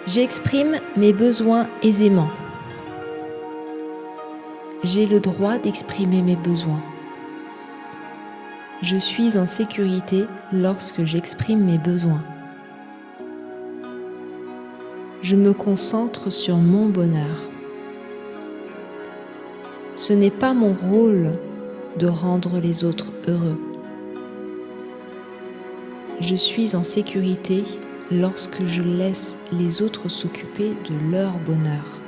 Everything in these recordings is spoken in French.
J'exprime mes besoins aisément. J'ai le droit d'exprimer mes besoins. Je suis en sécurité lorsque j'exprime mes besoins. Je me concentre sur mon bonheur. Ce n'est pas mon rôle de rendre les autres heureux. Je suis en sécurité lorsque je laisse les autres s'occuper de leur bonheur.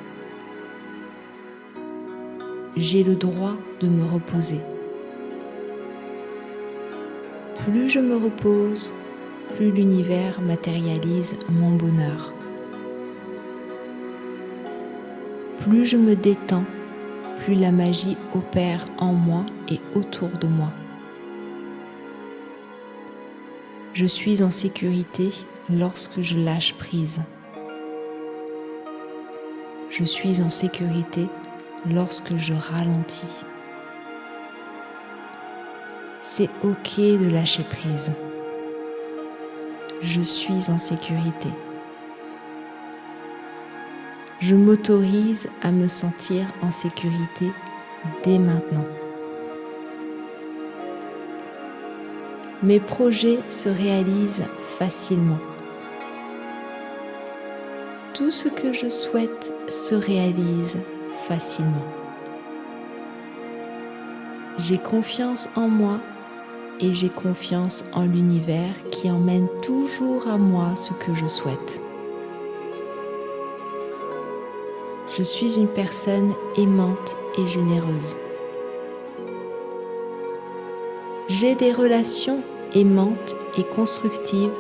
J'ai le droit de me reposer. Plus je me repose, plus l'univers matérialise mon bonheur. Plus je me détends, plus la magie opère en moi et autour de moi. Je suis en sécurité lorsque je lâche prise. Je suis en sécurité lorsque je ralentis. C'est ok de lâcher prise. Je suis en sécurité. Je m'autorise à me sentir en sécurité dès maintenant. Mes projets se réalisent facilement. Tout ce que je souhaite se réalise facilement. J'ai confiance en moi et j'ai confiance en l'univers qui emmène toujours à moi ce que je souhaite. Je suis une personne aimante et généreuse. J'ai des relations aimantes et constructives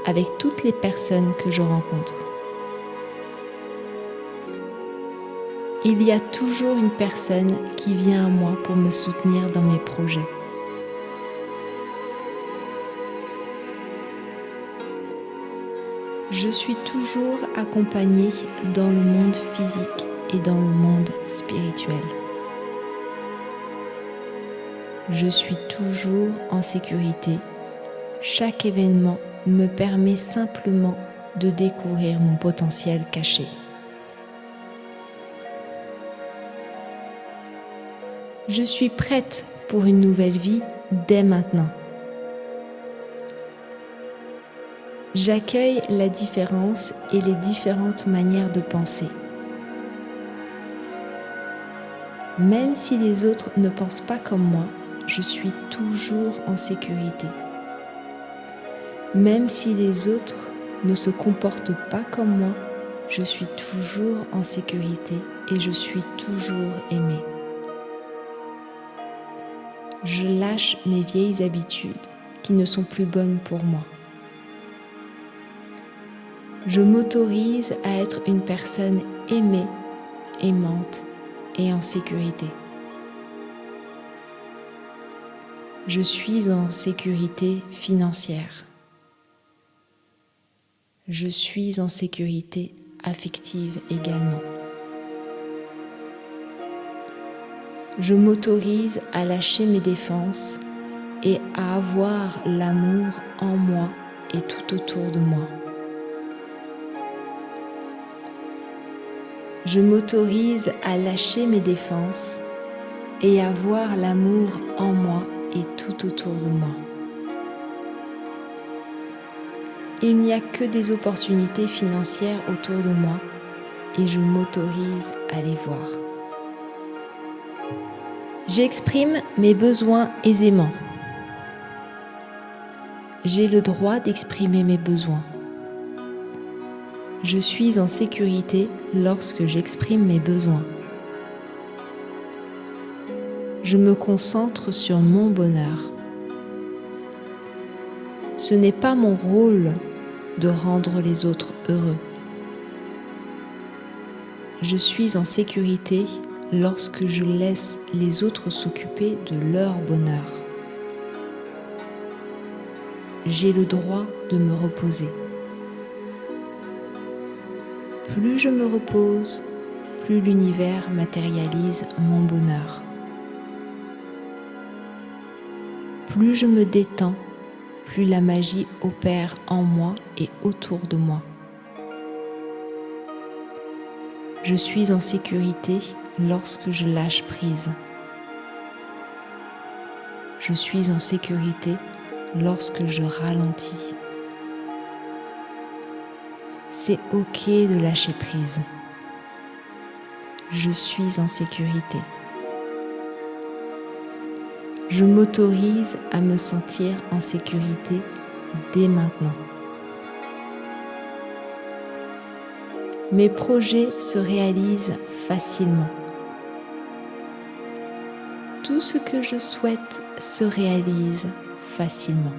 avec toutes les personnes que je rencontre. Il y a toujours une personne qui vient à moi pour me soutenir dans mes projets. Je suis toujours accompagnée dans le monde physique et dans le monde spirituel. Je suis toujours en sécurité. Chaque événement me permet simplement de découvrir mon potentiel caché. Je suis prête pour une nouvelle vie dès maintenant. J'accueille la différence et les différentes manières de penser. Même si les autres ne pensent pas comme moi, je suis toujours en sécurité. Même si les autres ne se comportent pas comme moi, je suis toujours en sécurité et je suis toujours aimée. Je lâche mes vieilles habitudes qui ne sont plus bonnes pour moi. Je m'autorise à être une personne aimée, aimante et en sécurité. Je suis en sécurité financière. Je suis en sécurité affective également. Je m'autorise à lâcher mes défenses et à avoir l'amour en moi et tout autour de moi. Je m'autorise à lâcher mes défenses et à voir l'amour en moi et tout autour de moi. Il n'y a que des opportunités financières autour de moi et je m'autorise à les voir. J'exprime mes besoins aisément. J'ai le droit d'exprimer mes besoins. Je suis en sécurité lorsque j'exprime mes besoins. Je me concentre sur mon bonheur. Ce n'est pas mon rôle de rendre les autres heureux. Je suis en sécurité lorsque je laisse les autres s'occuper de leur bonheur. J'ai le droit de me reposer. Plus je me repose, plus l'univers matérialise mon bonheur. Plus je me détends, plus la magie opère en moi et autour de moi. Je suis en sécurité lorsque je lâche prise. Je suis en sécurité lorsque je ralentis. C'est OK de lâcher prise. Je suis en sécurité. Je m'autorise à me sentir en sécurité dès maintenant. Mes projets se réalisent facilement. Tout ce que je souhaite se réalise facilement.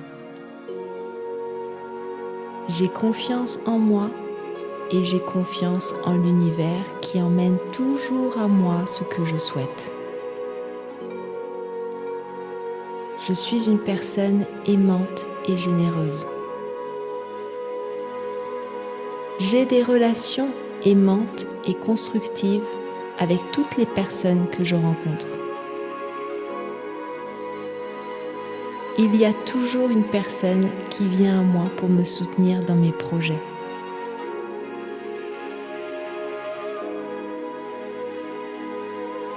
J'ai confiance en moi et j'ai confiance en l'univers qui emmène toujours à moi ce que je souhaite. Je suis une personne aimante et généreuse. J'ai des relations aimantes et constructives avec toutes les personnes que je rencontre. Il y a toujours une personne qui vient à moi pour me soutenir dans mes projets.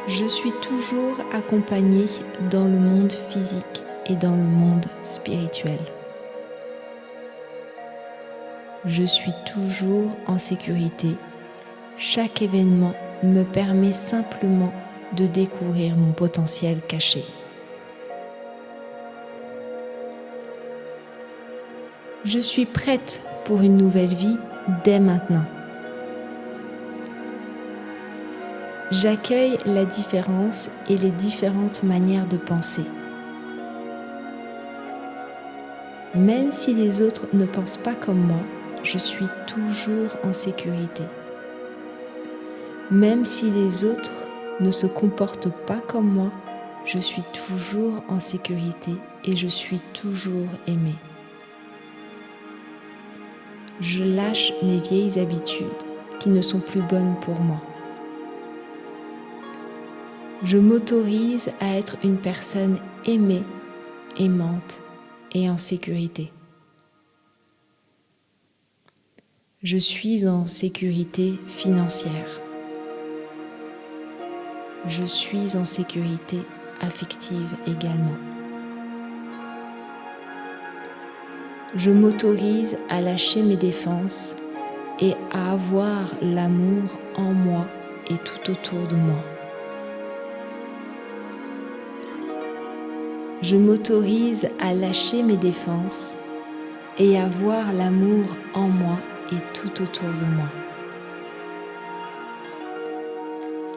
Je suis toujours accompagnée dans le monde physique et dans le monde spirituel. Je suis toujours en sécurité. Chaque événement me permet simplement de découvrir mon potentiel caché. Je suis prête pour une nouvelle vie dès maintenant. J'accueille la différence et les différentes manières de penser. Même si les autres ne pensent pas comme moi, je suis toujours en sécurité. Même si les autres ne se comportent pas comme moi, je suis toujours en sécurité et je suis toujours aimée. Je lâche mes vieilles habitudes qui ne sont plus bonnes pour moi. Je m'autorise à être une personne aimée, aimante et en sécurité. Je suis en sécurité financière. Je suis en sécurité affective également. Je m'autorise à lâcher mes défenses et à avoir l'amour en moi et tout autour de moi. Je m'autorise à lâcher mes défenses et à voir l'amour en moi et tout autour de moi.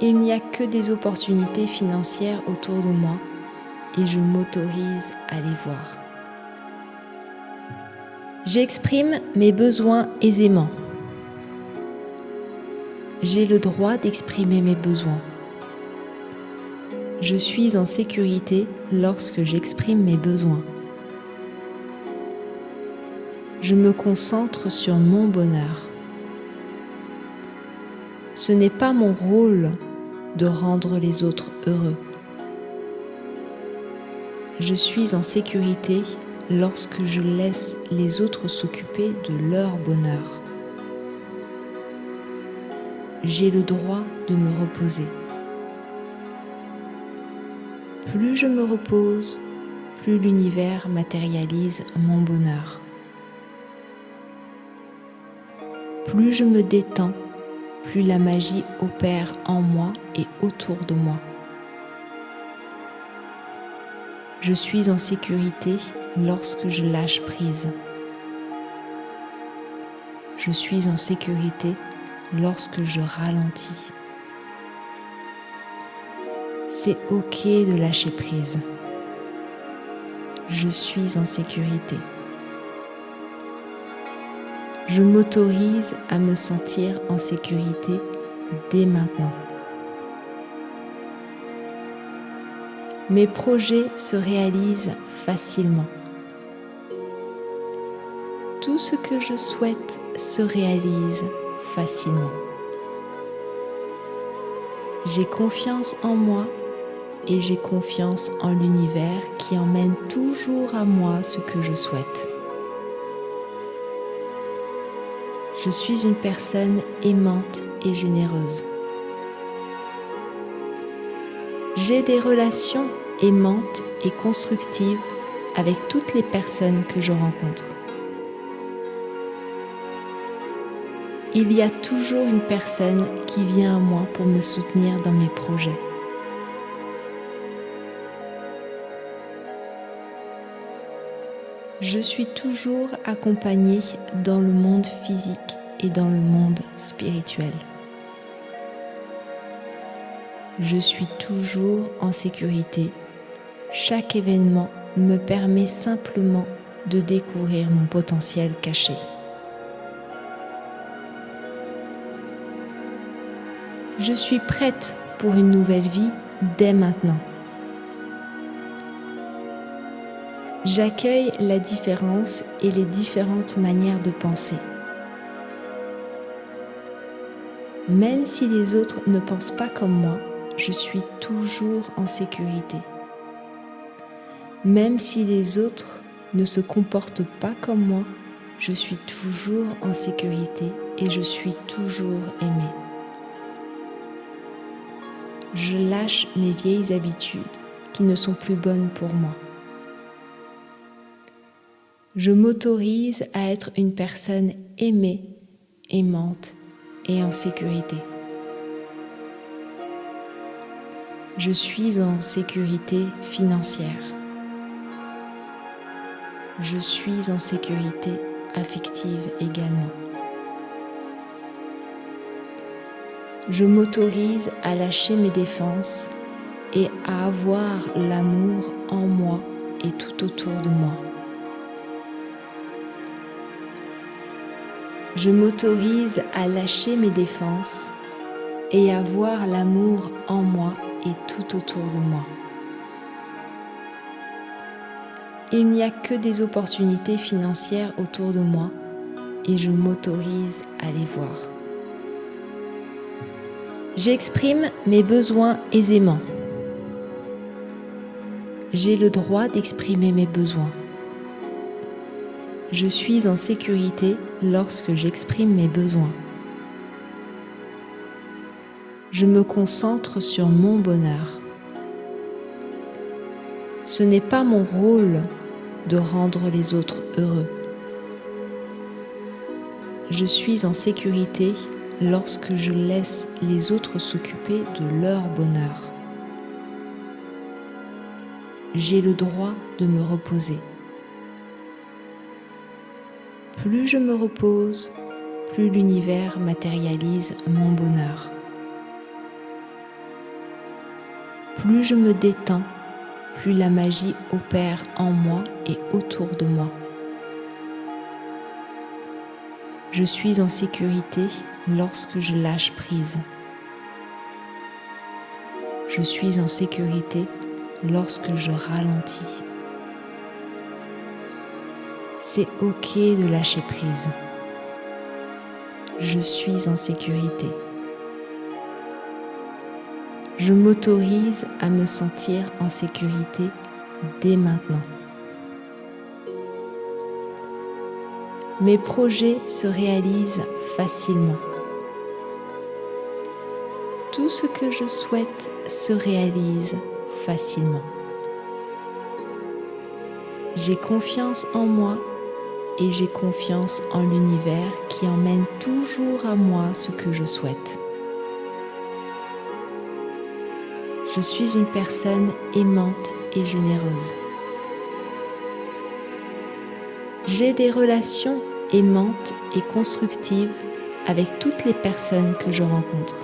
Il n'y a que des opportunités financières autour de moi et je m'autorise à les voir. J'exprime mes besoins aisément. J'ai le droit d'exprimer mes besoins. Je suis en sécurité lorsque j'exprime mes besoins. Je me concentre sur mon bonheur. Ce n'est pas mon rôle de rendre les autres heureux. Je suis en sécurité lorsque je laisse les autres s'occuper de leur bonheur. J'ai le droit de me reposer. Plus je me repose, plus l'univers matérialise mon bonheur. Plus je me détends, plus la magie opère en moi et autour de moi. Je suis en sécurité lorsque je lâche prise. Je suis en sécurité lorsque je ralentis. C'est OK de lâcher prise. Je suis en sécurité. Je m'autorise à me sentir en sécurité dès maintenant. Mes projets se réalisent facilement. Tout ce que je souhaite se réalise facilement. J'ai confiance en moi et j'ai confiance en l'univers qui emmène toujours à moi ce que je souhaite. Je suis une personne aimante et généreuse. J'ai des relations aimantes et constructives avec toutes les personnes que je rencontre. Il y a toujours une personne qui vient à moi pour me soutenir dans mes projets. Je suis toujours accompagnée dans le monde physique et dans le monde spirituel. Je suis toujours en sécurité. Chaque événement me permet simplement de découvrir mon potentiel caché. Je suis prête pour une nouvelle vie dès maintenant. J'accueille la différence et les différentes manières de penser. Même si les autres ne pensent pas comme moi, je suis toujours en sécurité. Même si les autres ne se comportent pas comme moi, je suis toujours en sécurité et je suis toujours aimée. Je lâche mes vieilles habitudes qui ne sont plus bonnes pour moi. Je m'autorise à être une personne aimée, aimante et en sécurité. Je suis en sécurité financière. Je suis en sécurité affective également. Je m'autorise à lâcher mes défenses et à avoir l'amour en moi et tout autour de moi. Je m'autorise à lâcher mes défenses et à voir l'amour en moi et tout autour de moi. Il n'y a que des opportunités financières autour de moi et je m'autorise à les voir. J'exprime mes besoins aisément. J'ai le droit d'exprimer mes besoins. Je suis en sécurité lorsque j'exprime mes besoins. Je me concentre sur mon bonheur. Ce n'est pas mon rôle de rendre les autres heureux. Je suis en sécurité lorsque je laisse les autres s'occuper de leur bonheur. J'ai le droit de me reposer. Plus je me repose, plus l'univers matérialise mon bonheur. Plus je me détends, plus la magie opère en moi et autour de moi. Je suis en sécurité lorsque je lâche prise. Je suis en sécurité lorsque je ralentis. C'est ok de lâcher prise. Je suis en sécurité. Je m'autorise à me sentir en sécurité dès maintenant. Mes projets se réalisent facilement. Tout ce que je souhaite se réalise facilement. J'ai confiance en moi et j'ai confiance en l'univers qui emmène toujours à moi ce que je souhaite. Je suis une personne aimante et généreuse. J'ai des relations aimantes et constructives avec toutes les personnes que je rencontre.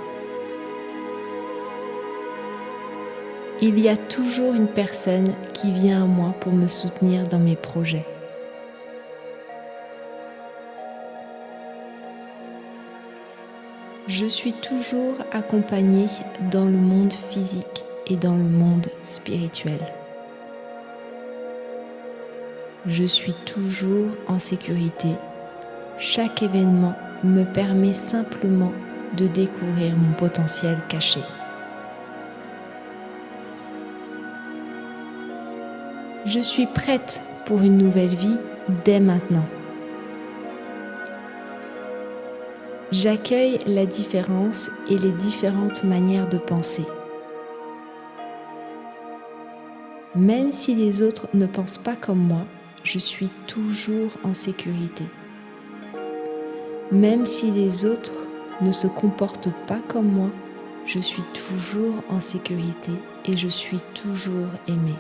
Il y a toujours une personne qui vient à moi pour me soutenir dans mes projets. Je suis toujours accompagnée dans le monde physique et dans le monde spirituel. Je suis toujours en sécurité. Chaque événement me permet simplement de découvrir mon potentiel caché. Je suis prête pour une nouvelle vie dès maintenant. J'accueille la différence et les différentes manières de penser. Même si les autres ne pensent pas comme moi, je suis toujours en sécurité. Même si les autres ne se comportent pas comme moi, je suis toujours en sécurité et je suis toujours aimée.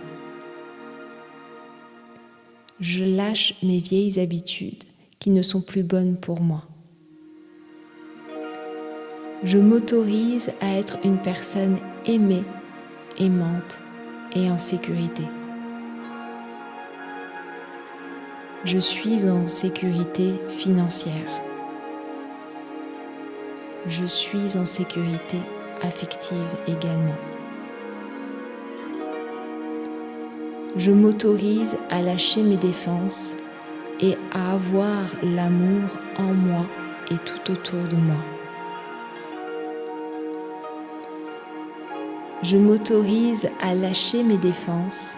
Je lâche mes vieilles habitudes qui ne sont plus bonnes pour moi. Je m'autorise à être une personne aimée, aimante et en sécurité. Je suis en sécurité financière. Je suis en sécurité affective également. Je m'autorise à lâcher mes défenses et à avoir l'amour en moi et tout autour de moi. Je m'autorise à lâcher mes défenses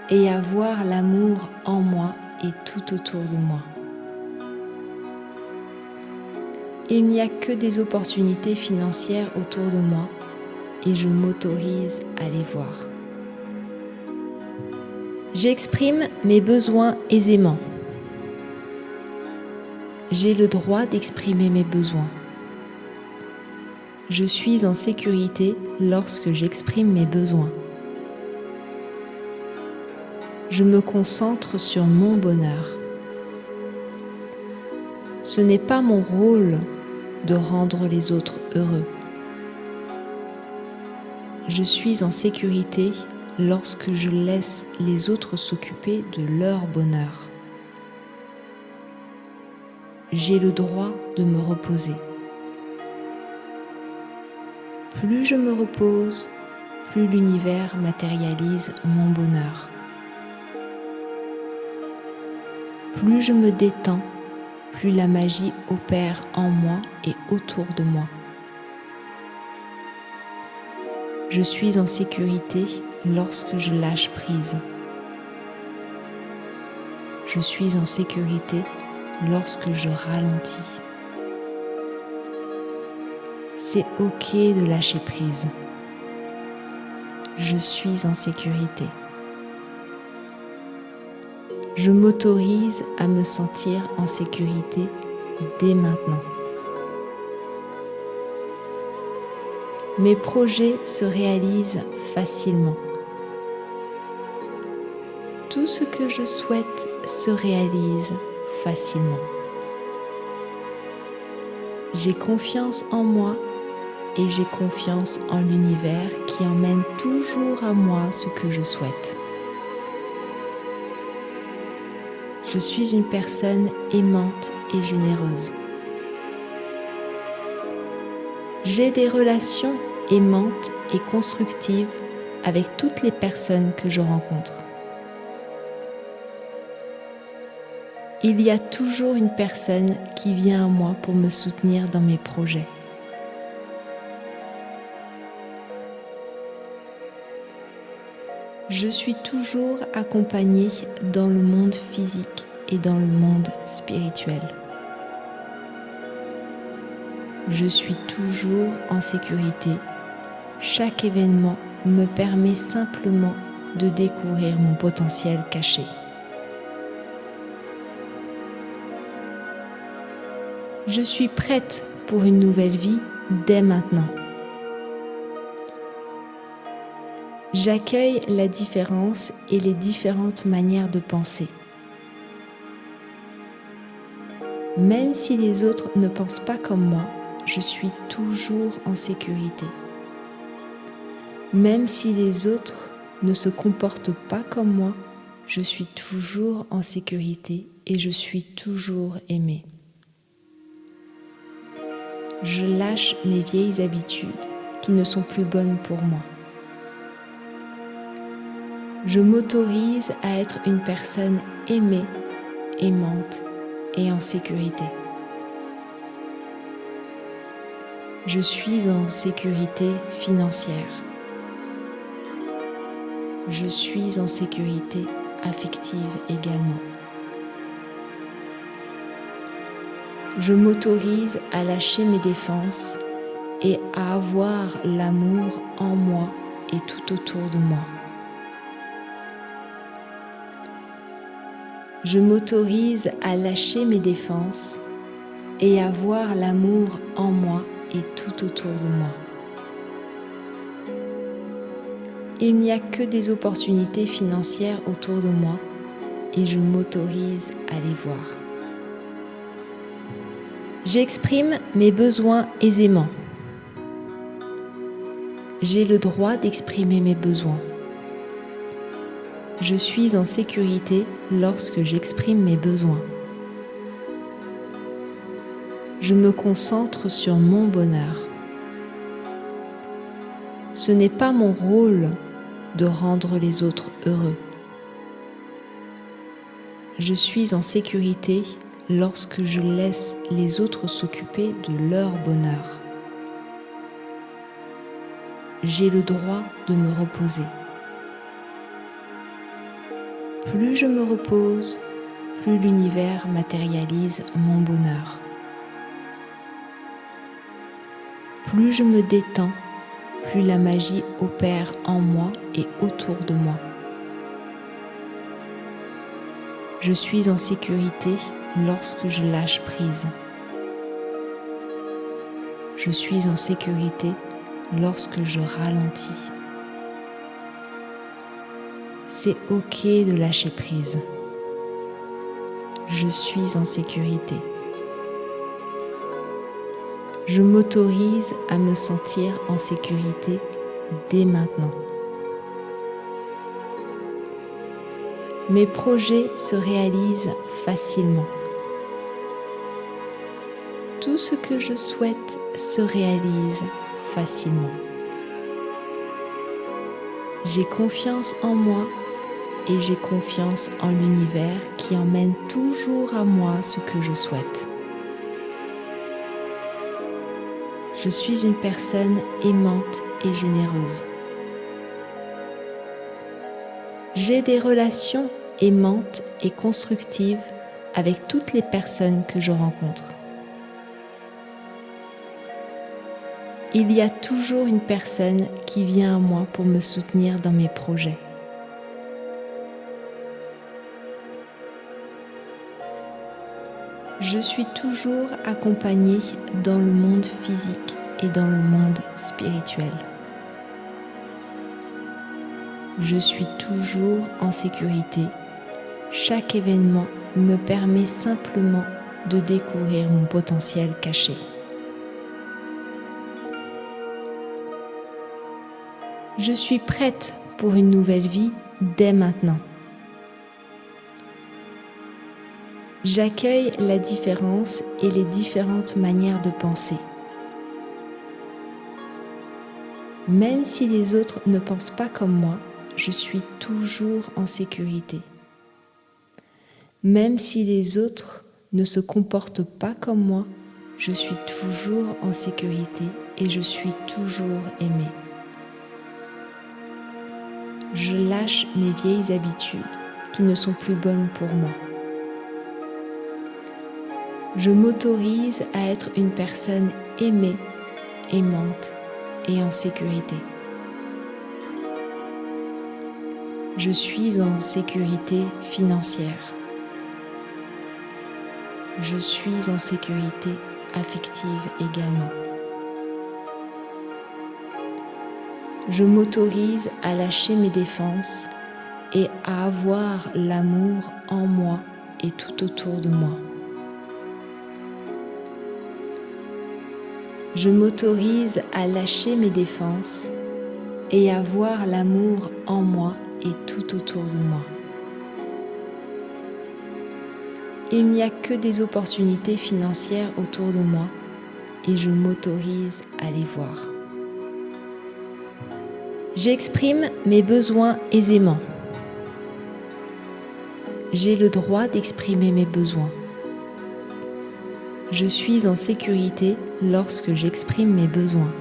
et à voir l'amour en moi et tout autour de moi. Il n'y a que des opportunités financières autour de moi et je m'autorise à les voir. J'exprime mes besoins aisément. J'ai le droit d'exprimer mes besoins. Je suis en sécurité lorsque j'exprime mes besoins. Je me concentre sur mon bonheur. Ce n'est pas mon rôle de rendre les autres heureux. Je suis en sécurité lorsque je laisse les autres s'occuper de leur bonheur. J'ai le droit de me reposer. Plus je me repose, plus l'univers matérialise mon bonheur. Plus je me détends, plus la magie opère en moi et autour de moi. Je suis en sécurité lorsque je lâche prise. Je suis en sécurité lorsque je ralentis. C'est ok de lâcher prise. Je suis en sécurité. Je m'autorise à me sentir en sécurité dès maintenant. Mes projets se réalisent facilement. Tout ce que je souhaite se réalise facilement. J'ai confiance en moi et j'ai confiance en l'univers qui emmène toujours à moi ce que je souhaite. Je suis une personne aimante et généreuse. J'ai des relations aimantes et constructives avec toutes les personnes que je rencontre. Il y a toujours une personne qui vient à moi pour me soutenir dans mes projets. Je suis toujours accompagnée dans le monde physique et dans le monde spirituel. Je suis toujours en sécurité. Chaque événement me permet simplement de découvrir mon potentiel caché. Je suis prête pour une nouvelle vie dès maintenant. J'accueille la différence et les différentes manières de penser. Même si les autres ne pensent pas comme moi, je suis toujours en sécurité. Même si les autres ne se comportent pas comme moi, je suis toujours en sécurité et je suis toujours aimée. Je lâche mes vieilles habitudes qui ne sont plus bonnes pour moi. Je m'autorise à être une personne aimée, aimante et en sécurité. Je suis en sécurité financière. Je suis en sécurité affective également. Je m'autorise à lâcher mes défenses et à avoir l'amour en moi et tout autour de moi. Je m'autorise à lâcher mes défenses et à voir l'amour en moi et tout autour de moi. Il n'y a que des opportunités financières autour de moi et je m'autorise à les voir. J'exprime mes besoins aisément. J'ai le droit d'exprimer mes besoins. Je suis en sécurité lorsque j'exprime mes besoins. Je me concentre sur mon bonheur. Ce n'est pas mon rôle de rendre les autres heureux. Je suis en sécurité lorsque je laisse les autres s'occuper de leur bonheur. J'ai le droit de me reposer. Plus je me repose, plus l'univers matérialise mon bonheur. Plus je me détends, plus la magie opère en moi et autour de moi. Je suis en sécurité lorsque je lâche prise. Je suis en sécurité lorsque je ralentis. C'est ok de lâcher prise. Je suis en sécurité. Je m'autorise à me sentir en sécurité dès maintenant. Mes projets se réalisent facilement. Tout ce que je souhaite se réalise facilement. J'ai confiance en moi et j'ai confiance en l'univers qui emmène toujours à moi ce que je souhaite. Je suis une personne aimante et généreuse. J'ai des relations aimantes et constructives avec toutes les personnes que je rencontre. Il y a toujours une personne qui vient à moi pour me soutenir dans mes projets. Je suis toujours accompagnée dans le monde physique et dans le monde spirituel. Je suis toujours en sécurité. Chaque événement me permet simplement de découvrir mon potentiel caché. Je suis prête pour une nouvelle vie dès maintenant. J'accueille la différence et les différentes manières de penser. Même si les autres ne pensent pas comme moi, je suis toujours en sécurité. Même si les autres ne se comportent pas comme moi, je suis toujours en sécurité et je suis toujours aimée. Je lâche mes vieilles habitudes qui ne sont plus bonnes pour moi. Je m'autorise à être une personne aimée, aimante et en sécurité. Je suis en sécurité financière. Je suis en sécurité affective également. Je m'autorise à lâcher mes défenses et à avoir l'amour en moi et tout autour de moi. Je m'autorise à lâcher mes défenses et à voir l'amour en moi et tout autour de moi. Il n'y a que des opportunités financières autour de moi et je m'autorise à les voir. J'exprime mes besoins aisément. J'ai le droit d'exprimer mes besoins. Je suis en sécurité lorsque j'exprime mes besoins.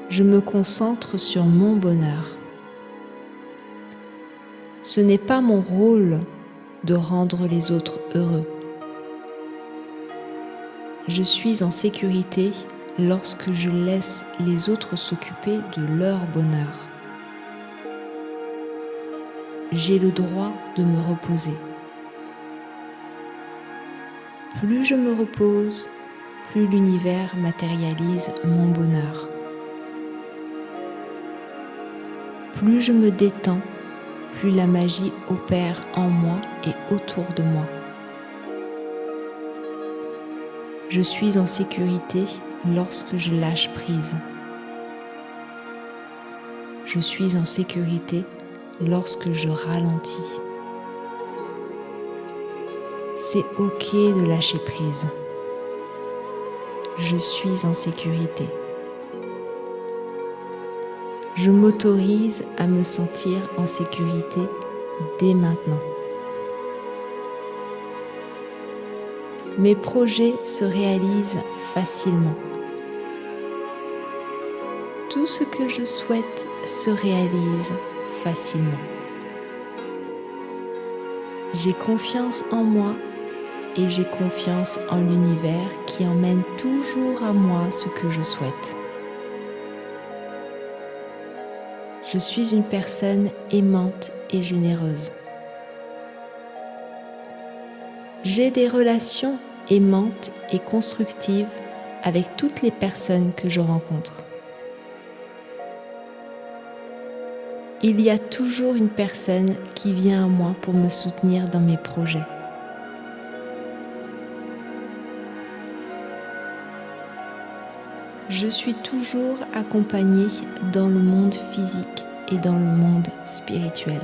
Je me concentre sur mon bonheur. Ce n'est pas mon rôle de rendre les autres heureux. Je suis en sécurité lorsque je laisse les autres s'occuper de leur bonheur. j'ai le droit de me reposer. Plus je me repose, plus l'univers matérialise mon bonheur. Plus je me détends, plus la magie opère en moi et autour de moi. Je suis en sécurité lorsque je lâche prise. Je suis en sécurité lorsque je ralentis. C'est ok de lâcher prise. Je suis en sécurité. Je m'autorise à me sentir en sécurité dès maintenant. Mes projets se réalisent facilement. Tout ce que je souhaite se réalise facilement. J'ai confiance en moi et j'ai confiance en l'univers qui emmène toujours à moi ce que je souhaite. Je suis une personne aimante et généreuse. J'ai des relations aimantes et constructives avec toutes les personnes que je rencontre. Il y a toujours une personne qui vient à moi pour me soutenir dans mes projets. Je suis toujours accompagnée dans le monde physique et dans le monde spirituel.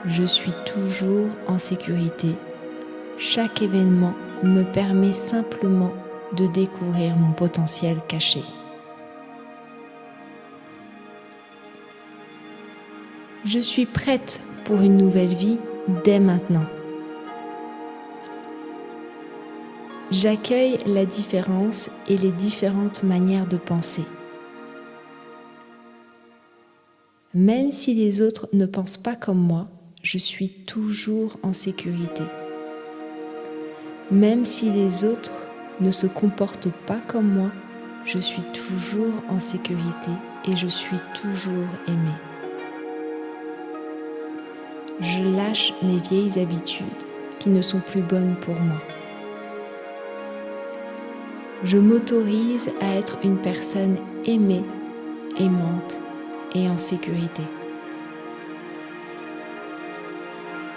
Je suis toujours en sécurité. Chaque événement me permet simplement de découvrir mon potentiel caché. Je suis prête pour une nouvelle vie dès maintenant. J'accueille la différence et les différentes manières de penser. Même si les autres ne pensent pas comme moi, je suis toujours en sécurité. Même si les autres ne se comportent pas comme moi, je suis toujours en sécurité et je suis toujours aimée. Je lâche mes vieilles habitudes qui ne sont plus bonnes pour moi. Je m'autorise à être une personne aimée, aimante et en sécurité.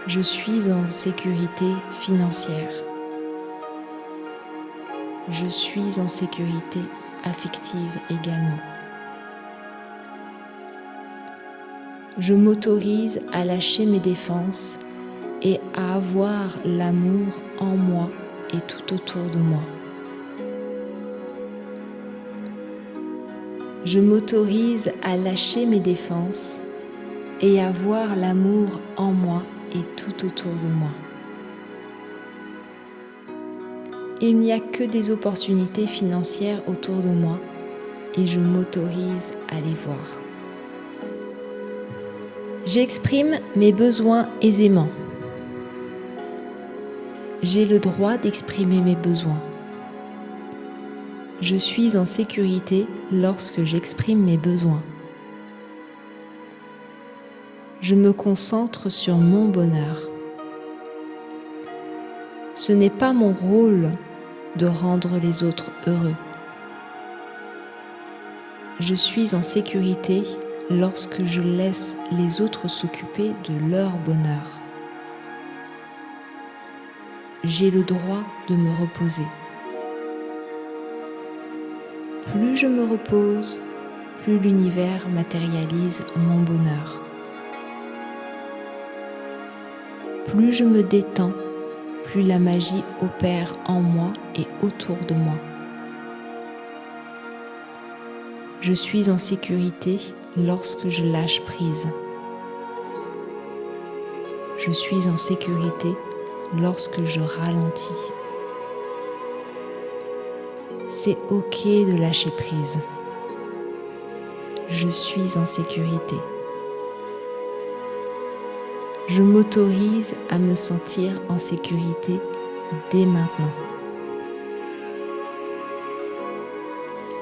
Je suis en sécurité financière. Je suis en sécurité affective également. Je m'autorise à lâcher mes défenses et à avoir l'amour en moi et tout autour de moi. Je m'autorise à lâcher mes défenses et à voir l'amour en moi et tout autour de moi. Il n'y a que des opportunités financières autour de moi et je m'autorise à les voir. J'exprime mes besoins aisément. J'ai le droit d'exprimer mes besoins. Je suis en sécurité lorsque j'exprime mes besoins. Je me concentre sur mon bonheur. Ce n'est pas mon rôle de rendre les autres heureux. Je suis en sécurité lorsque je laisse les autres s'occuper de leur bonheur. J'ai le droit de me reposer. Plus je me repose, plus l'univers matérialise mon bonheur. Plus je me détends, plus la magie opère en moi et autour de moi. Je suis en sécurité lorsque je lâche prise. Je suis en sécurité lorsque je ralentis. C'est ok de lâcher prise. Je suis en sécurité. Je m'autorise à me sentir en sécurité dès maintenant.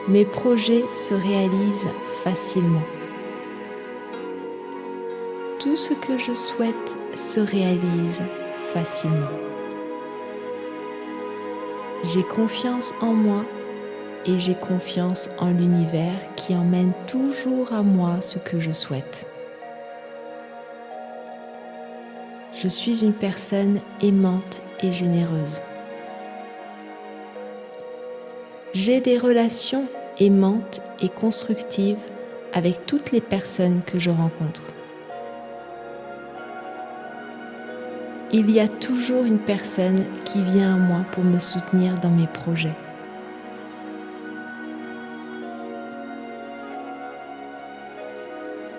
Mes projets se réalisent facilement. Tout ce que je souhaite se réalise facilement. J'ai confiance en moi et j'ai confiance en l'univers qui emmène toujours à moi ce que je souhaite. Je suis une personne aimante et généreuse. J'ai des relations aimantes et constructives avec toutes les personnes que je rencontre. Il y a toujours une personne qui vient à moi pour me soutenir dans mes projets.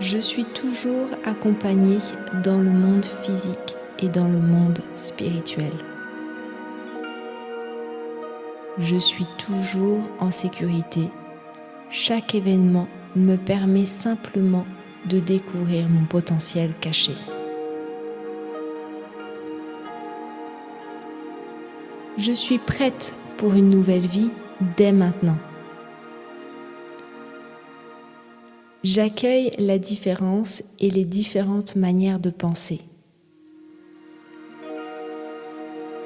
Je suis toujours accompagnée dans le monde physique et dans le monde spirituel. Je suis toujours en sécurité. Chaque événement me permet simplement de découvrir mon potentiel caché. Je suis prête pour une nouvelle vie dès maintenant. J'accueille la différence et les différentes manières de penser.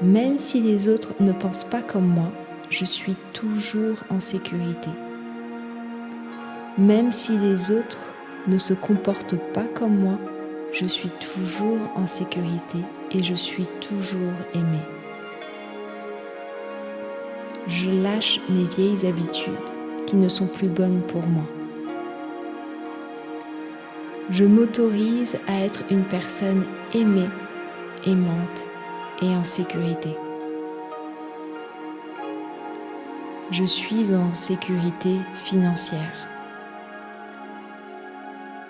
Même si les autres ne pensent pas comme moi, je suis toujours en sécurité. Même si les autres ne se comportent pas comme moi, je suis toujours en sécurité et je suis toujours aimée. Je lâche mes vieilles habitudes qui ne sont plus bonnes pour moi. Je m'autorise à être une personne aimée, aimante et en sécurité. Je suis en sécurité financière.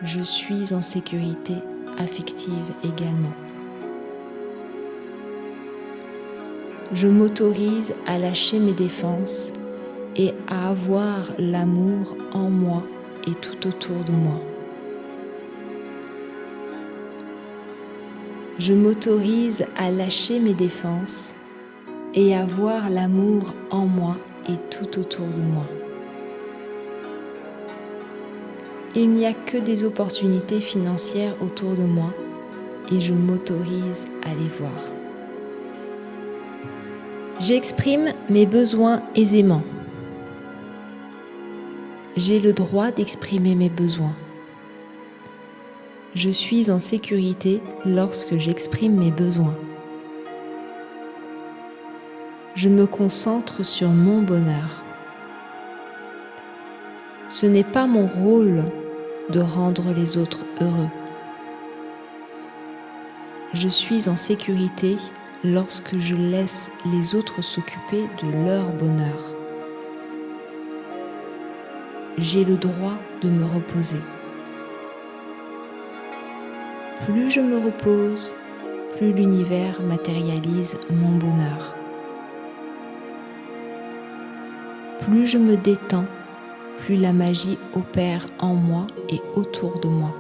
Je suis en sécurité affective également. Je m'autorise à lâcher mes défenses et à avoir l'amour en moi et tout autour de moi. Je m'autorise à lâcher mes défenses et à voir l'amour en moi et tout autour de moi. Il n'y a que des opportunités financières autour de moi et je m'autorise à les voir. J'exprime mes besoins aisément. J'ai le droit d'exprimer mes besoins. Je suis en sécurité lorsque j'exprime mes besoins. Je me concentre sur mon bonheur. Ce n'est pas mon rôle de rendre les autres heureux. Je suis en sécurité lorsque je laisse les autres s'occuper de leur bonheur. J'ai le droit de me reposer. Plus je me repose, plus l'univers matérialise mon bonheur. Plus je me détends, plus la magie opère en moi et autour de moi.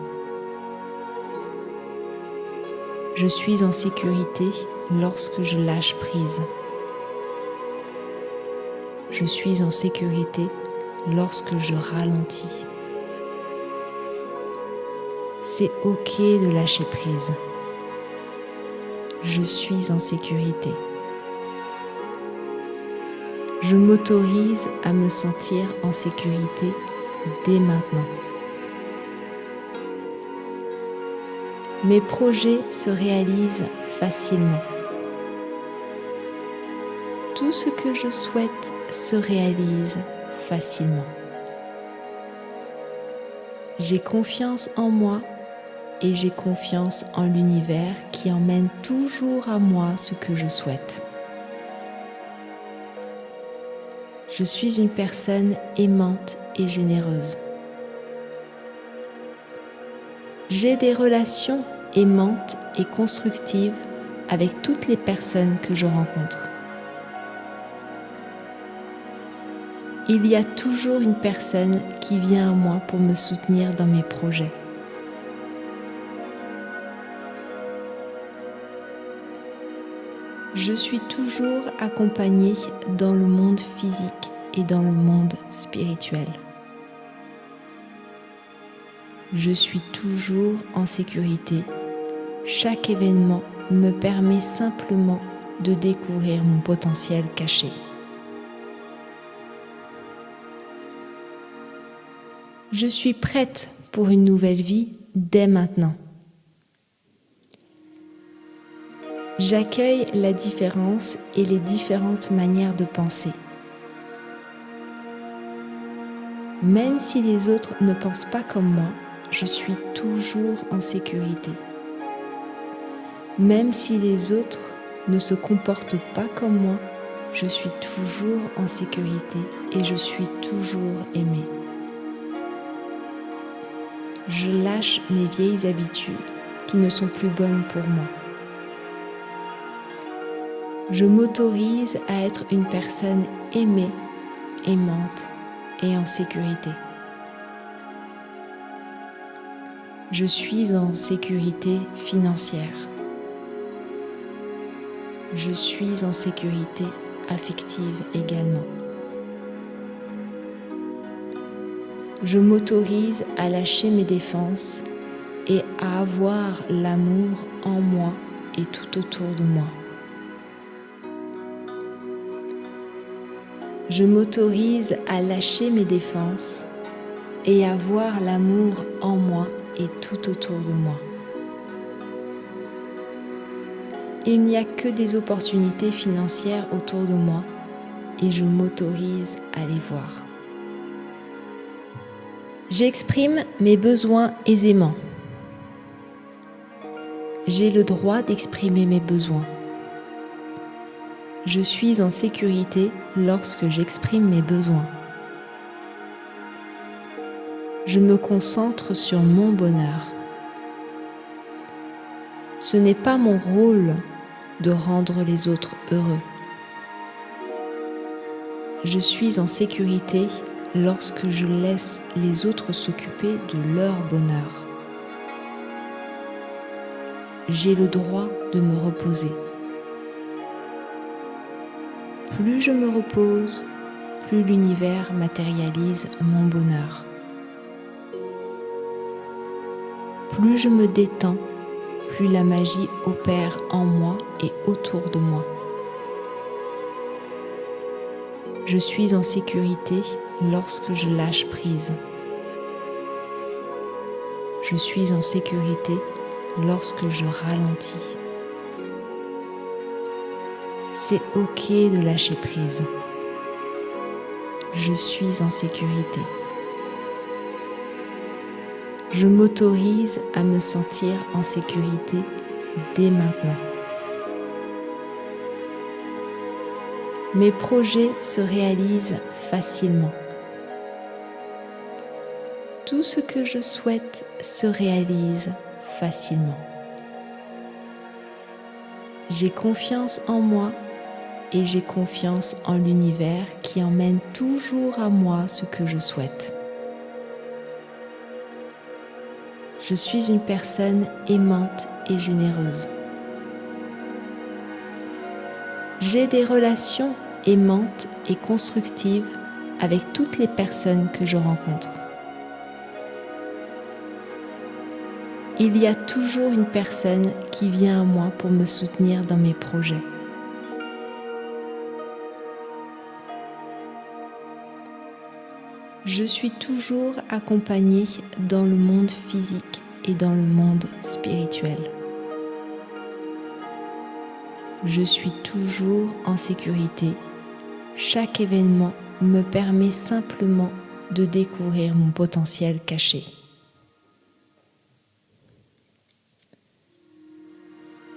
Je suis en sécurité lorsque je lâche prise. Je suis en sécurité lorsque je ralentis. C'est ok de lâcher prise. Je suis en sécurité. Je m'autorise à me sentir en sécurité dès maintenant. Mes projets se réalisent facilement. Tout ce que je souhaite se réalise facilement. J'ai confiance en moi et j'ai confiance en l'univers qui emmène toujours à moi ce que je souhaite. Je suis une personne aimante et généreuse. J'ai des relations aimantes et constructives avec toutes les personnes que je rencontre. Il y a toujours une personne qui vient à moi pour me soutenir dans mes projets. Je suis toujours accompagnée dans le monde physique et dans le monde spirituel. Je suis toujours en sécurité. Chaque événement me permet simplement de découvrir mon potentiel caché. Je suis prête pour une nouvelle vie dès maintenant. J'accueille la différence et les différentes manières de penser. Même si les autres ne pensent pas comme moi, je suis toujours en sécurité. Même si les autres ne se comportent pas comme moi, je suis toujours en sécurité et je suis toujours aimée. Je lâche mes vieilles habitudes qui ne sont plus bonnes pour moi. Je m'autorise à être une personne aimée, aimante et en sécurité. Je suis en sécurité financière. Je suis en sécurité affective également. Je m'autorise à lâcher mes défenses et à avoir l'amour en moi et tout autour de moi. Je m'autorise à lâcher mes défenses et à voir l'amour en moi et tout autour de moi. Il n'y a que des opportunités financières autour de moi et je m'autorise à les voir. J'exprime mes besoins aisément. J'ai le droit d'exprimer mes besoins. Je suis en sécurité lorsque j'exprime mes besoins. Je me concentre sur mon bonheur. Ce n'est pas mon rôle de rendre les autres heureux. Je suis en sécurité lorsque je laisse les autres s'occuper de leur bonheur. J'ai le droit de me reposer. Plus je me repose, plus l'univers matérialise mon bonheur. Plus je me détends, plus la magie opère en moi et autour de moi. Je suis en sécurité lorsque je lâche prise. Je suis en sécurité lorsque je ralentis. C'est ok de lâcher prise. Je suis en sécurité. Je m'autorise à me sentir en sécurité dès maintenant. Mes projets se réalisent facilement. Tout ce que je souhaite se réalise facilement. J'ai confiance en moi et j'ai confiance en l'univers qui emmène toujours à moi ce que je souhaite. Je suis une personne aimante et généreuse. J'ai des relations aimantes et constructives avec toutes les personnes que je rencontre. Il y a toujours une personne qui vient à moi pour me soutenir dans mes projets. Je suis toujours accompagnée dans le monde physique et dans le monde spirituel. Je suis toujours en sécurité. Chaque événement me permet simplement de découvrir mon potentiel caché.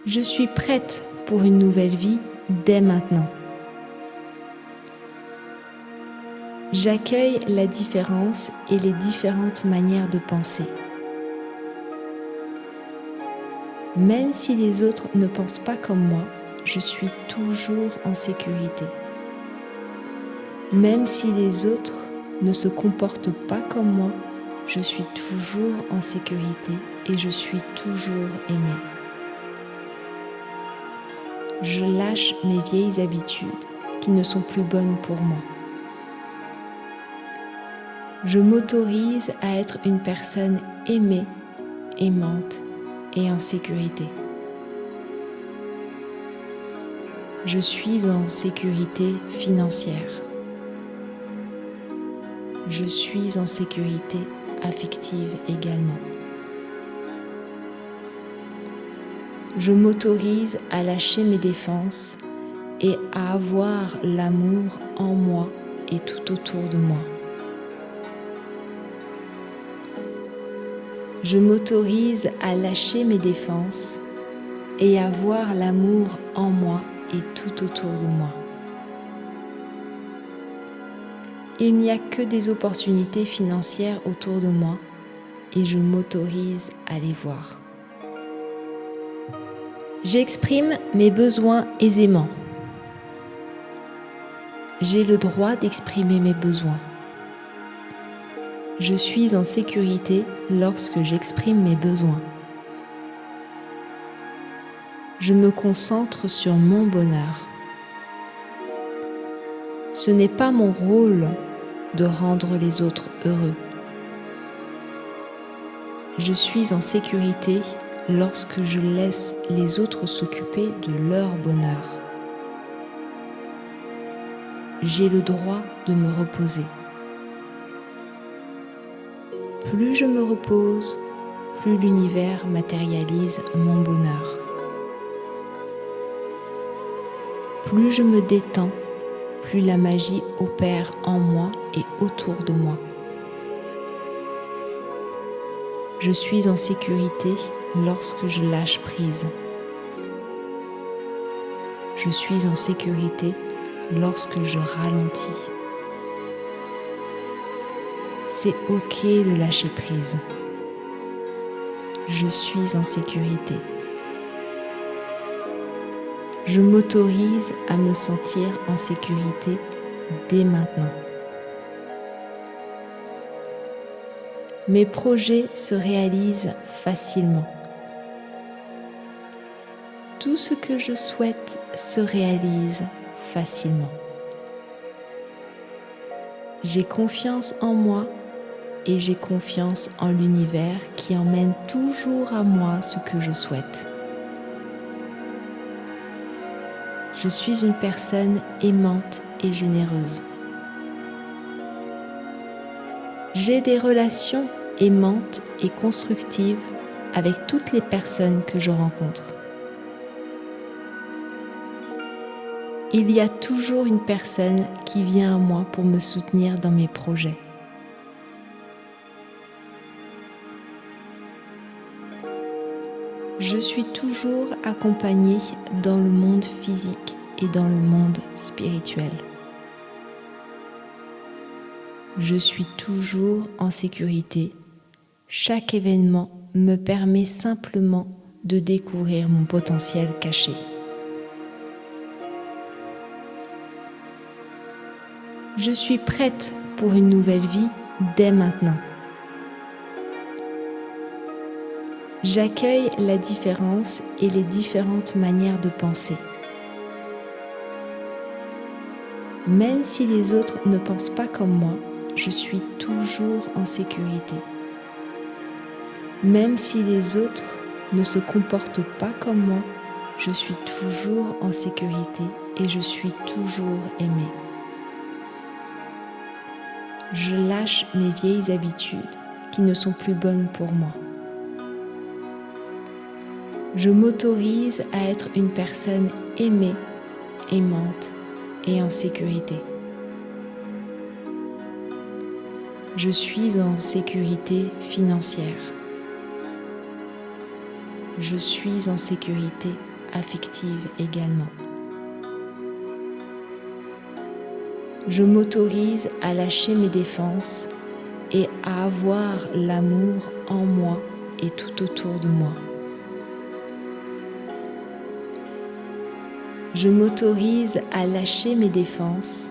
Je suis prête pour une nouvelle vie dès maintenant. J'accueille la différence et les différentes manières de penser. Même si les autres ne pensent pas comme moi, je suis toujours en sécurité. Même si les autres ne se comportent pas comme moi, je suis toujours en sécurité et je suis toujours aimée. Je lâche mes vieilles habitudes qui ne sont plus bonnes pour moi. Je m'autorise à être une personne aimée, aimante et en sécurité. Je suis en sécurité financière. Je suis en sécurité affective également. Je m'autorise à lâcher mes défenses et à avoir l'amour en moi et tout autour de moi. Je m'autorise à lâcher mes défenses et à voir l'amour en moi et tout autour de moi. Il n'y a que des opportunités financières autour de moi et je m'autorise à les voir. J'exprime mes besoins aisément. J'ai le droit d'exprimer mes besoins. Je suis en sécurité lorsque j'exprime mes besoins. Je me concentre sur mon bonheur. Ce n'est pas mon rôle de rendre les autres heureux. Je suis en sécurité lorsque je laisse les autres s'occuper de leur bonheur. J'ai le droit de me reposer. Plus je me repose, plus l'univers matérialise mon bonheur. Plus je me détends, plus la magie opère en moi et autour de moi. Je suis en sécurité lorsque je lâche prise. Je suis en sécurité lorsque je ralentis. C'est ok de lâcher prise. Je suis en sécurité. Je m'autorise à me sentir en sécurité dès maintenant. Mes projets se réalisent facilement. Tout ce que je souhaite se réalise facilement. J'ai confiance en moi et j'ai confiance en l'univers qui emmène toujours à moi ce que je souhaite. Je suis une personne aimante et généreuse. J'ai des relations aimantes et constructives avec toutes les personnes que je rencontre. Il y a toujours une personne qui vient à moi pour me soutenir dans mes projets. Je suis toujours accompagnée dans le monde physique et dans le monde spirituel. Je suis toujours en sécurité. Chaque événement me permet simplement de découvrir mon potentiel caché. Je suis prête pour une nouvelle vie dès maintenant. J'accueille la différence et les différentes manières de penser. Même si les autres ne pensent pas comme moi, je suis toujours en sécurité. Même si les autres ne se comportent pas comme moi, je suis toujours en sécurité et je suis toujours aimée. Je lâche mes vieilles habitudes qui ne sont plus bonnes pour moi. Je m'autorise à être une personne aimée, aimante et en sécurité. Je suis en sécurité financière. Je suis en sécurité affective également. Je m'autorise à lâcher mes défenses et à avoir l'amour en moi et tout autour de moi. Je m'autorise à lâcher mes défenses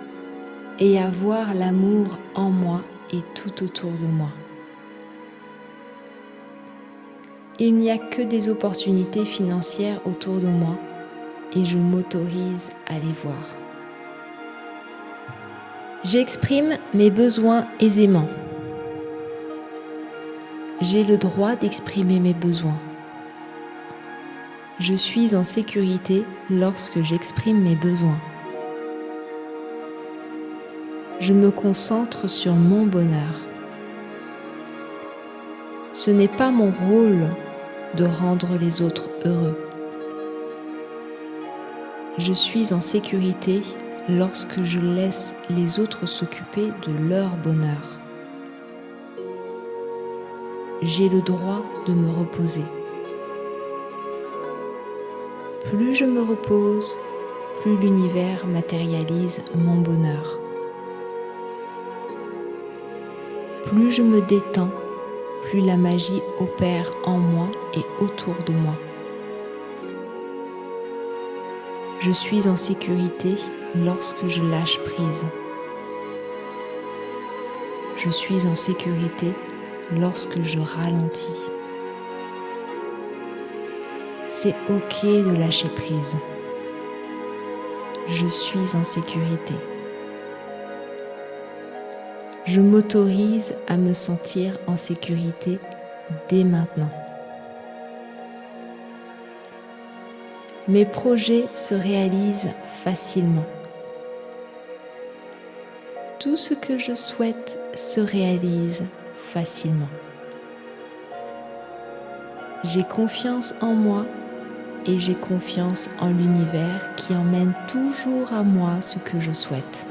et à voir l'amour en moi et tout autour de moi. Il n'y a que des opportunités financières autour de moi et je m'autorise à les voir. J'exprime mes besoins aisément. J'ai le droit d'exprimer mes besoins. Je suis en sécurité lorsque j'exprime mes besoins. Je me concentre sur mon bonheur. Ce n'est pas mon rôle de rendre les autres heureux. Je suis en sécurité lorsque je laisse les autres s'occuper de leur bonheur. J'ai le droit de me reposer. Plus je me repose, plus l'univers matérialise mon bonheur. Plus je me détends, plus la magie opère en moi et autour de moi. Je suis en sécurité lorsque je lâche prise. Je suis en sécurité lorsque je ralentis. C'est ok de lâcher prise. Je suis en sécurité. Je m'autorise à me sentir en sécurité dès maintenant. Mes projets se réalisent facilement. Tout ce que je souhaite se réalise facilement. J'ai confiance en moi et j'ai confiance en l'univers qui emmène toujours à moi ce que je souhaite.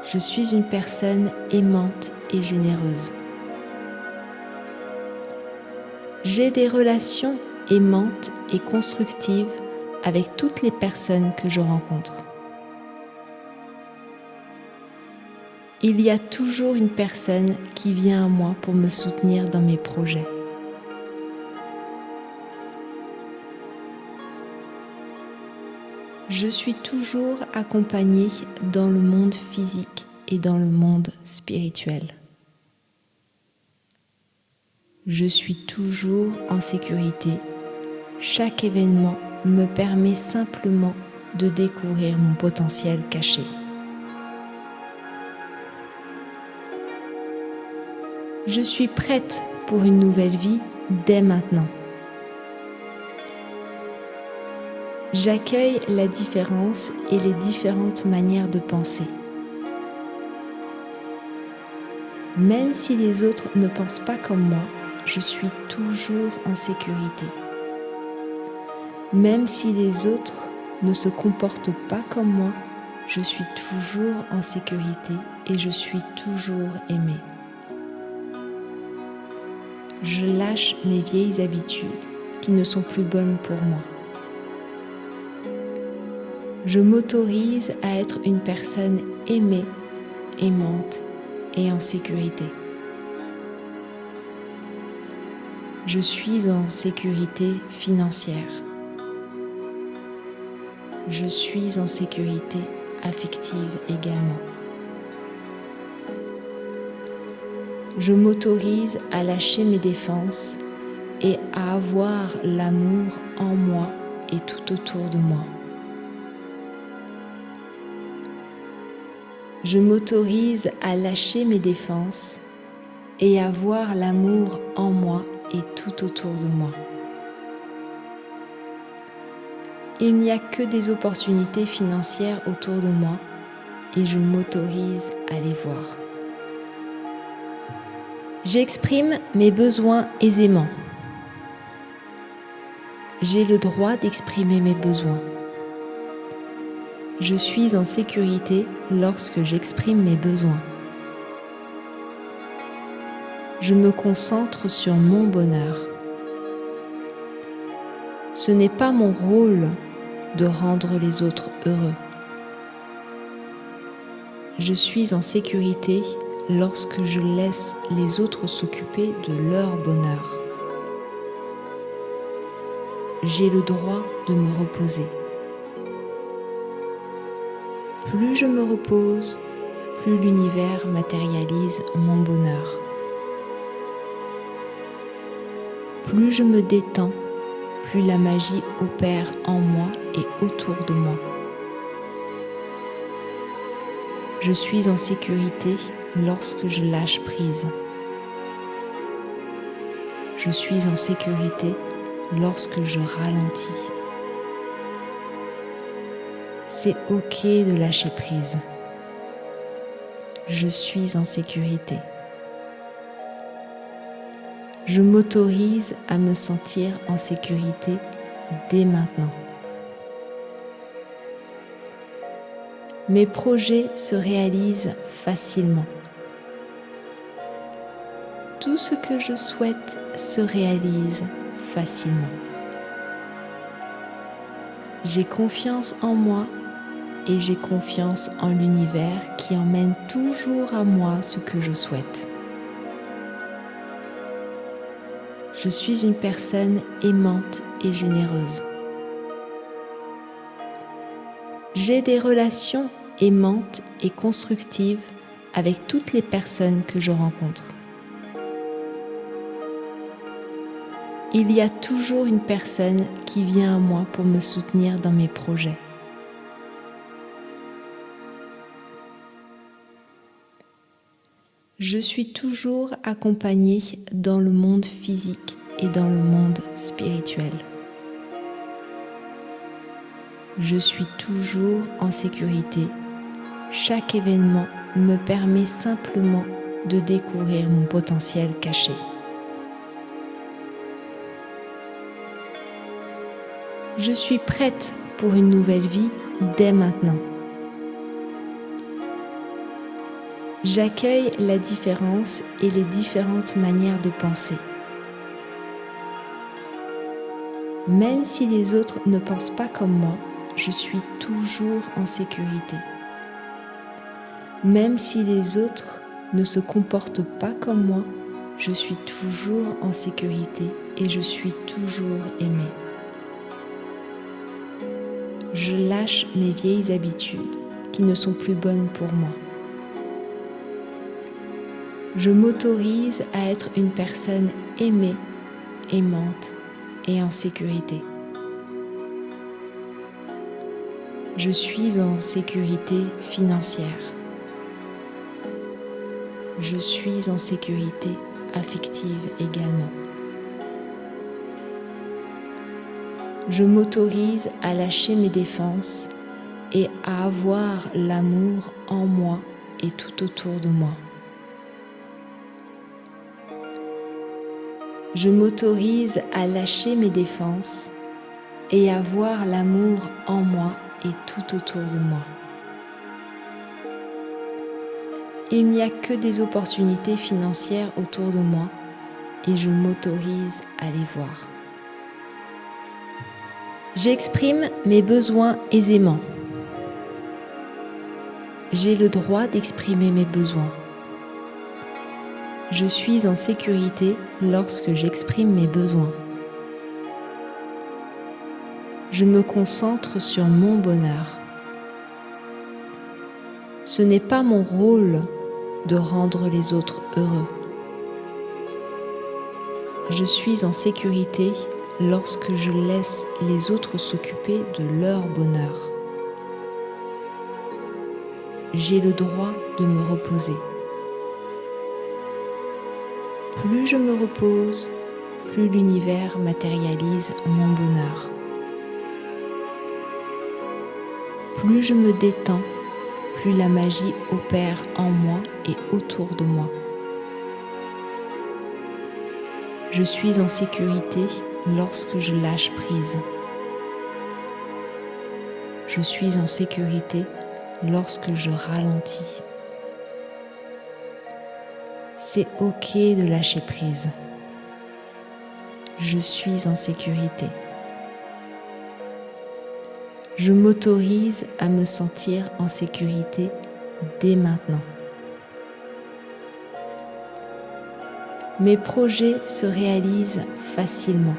Je suis une personne aimante et généreuse. J'ai des relations aimantes et constructives avec toutes les personnes que je rencontre. Il y a toujours une personne qui vient à moi pour me soutenir dans mes projets. Je suis toujours accompagnée dans le monde physique et dans le monde spirituel. Je suis toujours en sécurité. Chaque événement me permet simplement de découvrir mon potentiel caché. Je suis prête pour une nouvelle vie dès maintenant. J'accueille la différence et les différentes manières de penser. Même si les autres ne pensent pas comme moi, je suis toujours en sécurité. Même si les autres ne se comportent pas comme moi, je suis toujours en sécurité et je suis toujours aimée. Je lâche mes vieilles habitudes qui ne sont plus bonnes pour moi. Je m'autorise à être une personne aimée, aimante et en sécurité. Je suis en sécurité financière. Je suis en sécurité affective également. Je m'autorise à lâcher mes défenses et à avoir l'amour en moi et tout autour de moi. Je m'autorise à lâcher mes défenses et à voir l'amour en moi et tout autour de moi. Il n'y a que des opportunités financières autour de moi et je m'autorise à les voir. J'exprime mes besoins aisément. J'ai le droit d'exprimer mes besoins. Je suis en sécurité lorsque j'exprime mes besoins. Je me concentre sur mon bonheur. Ce n'est pas mon rôle de rendre les autres heureux. Je suis en sécurité lorsque je laisse les autres s'occuper de leur bonheur. J'ai le droit de me reposer. Plus je me repose, plus l'univers matérialise mon bonheur. Plus je me détends, plus la magie opère en moi et autour de moi. Je suis en sécurité lorsque je lâche prise. Je suis en sécurité lorsque je ralentis. C'est OK de lâcher prise. Je suis en sécurité. Je m'autorise à me sentir en sécurité dès maintenant. Mes projets se réalisent facilement. Tout ce que je souhaite se réalise facilement. J'ai confiance en moi et j'ai confiance en l'univers qui emmène toujours à moi ce que je souhaite. Je suis une personne aimante et généreuse. J'ai des relations aimantes et constructives avec toutes les personnes que je rencontre. Il y a toujours une personne qui vient à moi pour me soutenir dans mes projets. Je suis toujours accompagnée dans le monde physique et dans le monde spirituel. Je suis toujours en sécurité. Chaque événement me permet simplement de découvrir mon potentiel caché. Je suis prête pour une nouvelle vie dès maintenant. J'accueille la différence et les différentes manières de penser. Même si les autres ne pensent pas comme moi, je suis toujours en sécurité. Même si les autres ne se comportent pas comme moi, je suis toujours en sécurité et je suis toujours aimée. Je lâche mes vieilles habitudes qui ne sont plus bonnes pour moi. Je m'autorise à être une personne aimée, aimante et en sécurité. Je suis en sécurité financière. Je suis en sécurité affective également. Je m'autorise à lâcher mes défenses et à avoir l'amour en moi et tout autour de moi. Je m'autorise à lâcher mes défenses et à voir l'amour en moi et tout autour de moi. Il n'y a que des opportunités financières autour de moi et je m'autorise à les voir. J'exprime mes besoins aisément. J'ai le droit d'exprimer mes besoins. Je suis en sécurité lorsque j'exprime mes besoins. Je me concentre sur mon bonheur. Ce n'est pas mon rôle de rendre les autres heureux. Je suis en sécurité lorsque je laisse les autres s'occuper de leur bonheur. J'ai le droit de me reposer. Plus je me repose, plus l'univers matérialise mon bonheur. Plus je me détends, plus la magie opère en moi et autour de moi. Je suis en sécurité lorsque je lâche prise. Je suis en sécurité lorsque je ralentis. C'est OK de lâcher prise. Je suis en sécurité. Je m'autorise à me sentir en sécurité dès maintenant. Mes projets se réalisent facilement.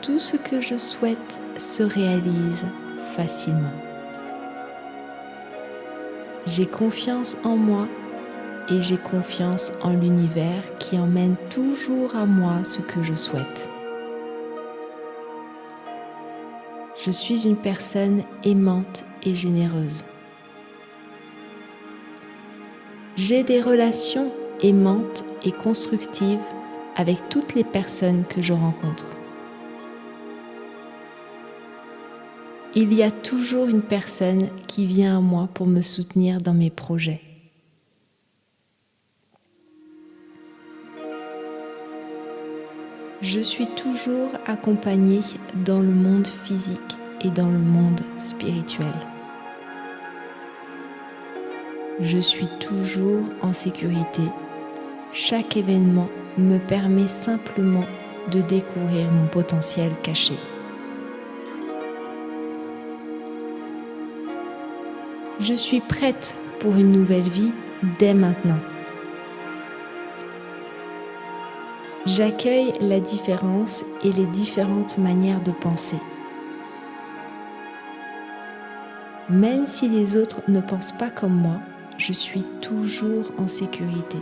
Tout ce que je souhaite se réalise facilement. J'ai confiance en moi et j'ai confiance en l'univers qui emmène toujours à moi ce que je souhaite. Je suis une personne aimante et généreuse. J'ai des relations aimante et constructive avec toutes les personnes que je rencontre. Il y a toujours une personne qui vient à moi pour me soutenir dans mes projets. Je suis toujours accompagnée dans le monde physique et dans le monde spirituel. Je suis toujours en sécurité. Chaque événement me permet simplement de découvrir mon potentiel caché. Je suis prête pour une nouvelle vie dès maintenant. J'accueille la différence et les différentes manières de penser. Même si les autres ne pensent pas comme moi, je suis toujours en sécurité.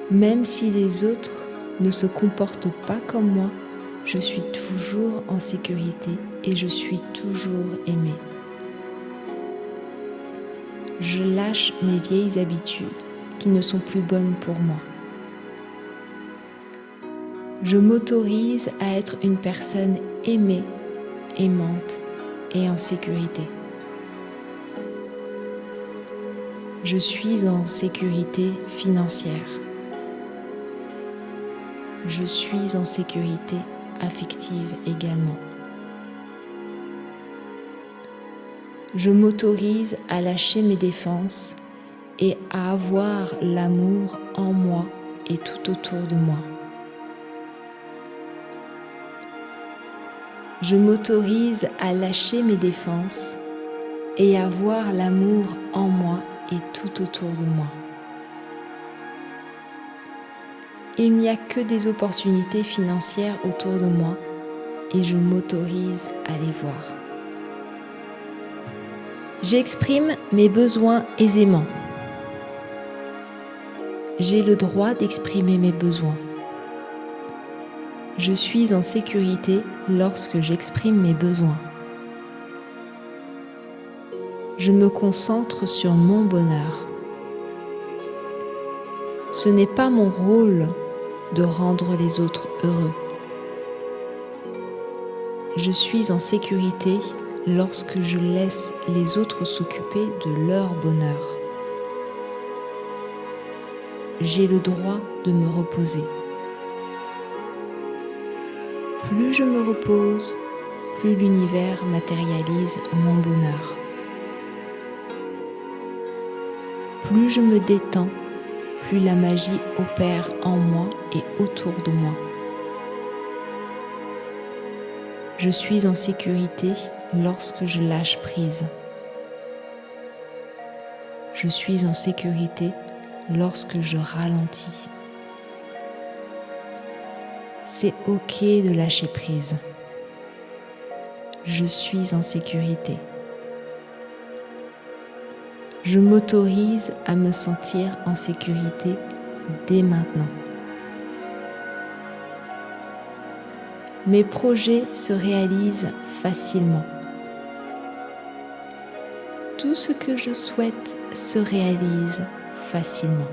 Même si les autres ne se comportent pas comme moi, je suis toujours en sécurité et je suis toujours aimée. Je lâche mes vieilles habitudes qui ne sont plus bonnes pour moi. Je m'autorise à être une personne aimée, aimante et en sécurité. Je suis en sécurité financière. Je suis en sécurité affective également. Je m'autorise à lâcher mes défenses et à avoir l'amour en moi et tout autour de moi. Je m'autorise à lâcher mes défenses et à voir l'amour en moi et tout autour de moi. Il n'y a que des opportunités financières autour de moi et je m'autorise à les voir. J'exprime mes besoins aisément. J'ai le droit d'exprimer mes besoins. Je suis en sécurité lorsque j'exprime mes besoins. Je me concentre sur mon bonheur. Ce n'est pas mon rôle de rendre les autres heureux. Je suis en sécurité lorsque je laisse les autres s'occuper de leur bonheur. J'ai le droit de me reposer. Plus je me repose, plus l'univers matérialise mon bonheur. Plus je me détends, plus la magie opère en moi et autour de moi. Je suis en sécurité lorsque je lâche prise. Je suis en sécurité lorsque je ralentis. C'est ok de lâcher prise. Je suis en sécurité. Je m'autorise à me sentir en sécurité dès maintenant. Mes projets se réalisent facilement. Tout ce que je souhaite se réalise facilement.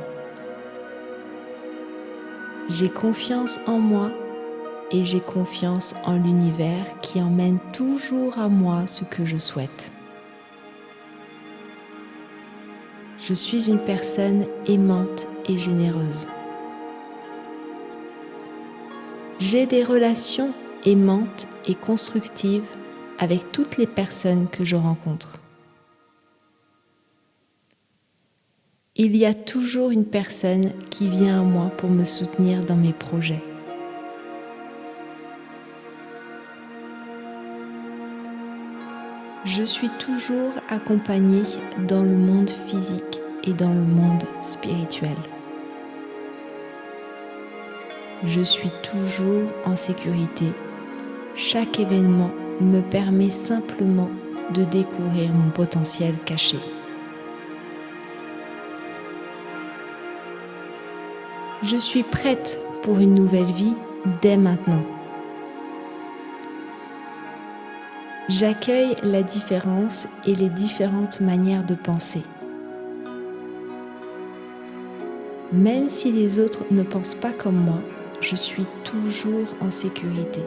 J'ai confiance en moi et j'ai confiance en l'univers qui emmène toujours à moi ce que je souhaite. Je suis une personne aimante et généreuse. J'ai des relations aimantes et constructives avec toutes les personnes que je rencontre. Il y a toujours une personne qui vient à moi pour me soutenir dans mes projets. Je suis toujours accompagnée dans le monde physique et dans le monde spirituel. Je suis toujours en sécurité. Chaque événement me permet simplement de découvrir mon potentiel caché. Je suis prête pour une nouvelle vie dès maintenant. J'accueille la différence et les différentes manières de penser. Même si les autres ne pensent pas comme moi, je suis toujours en sécurité.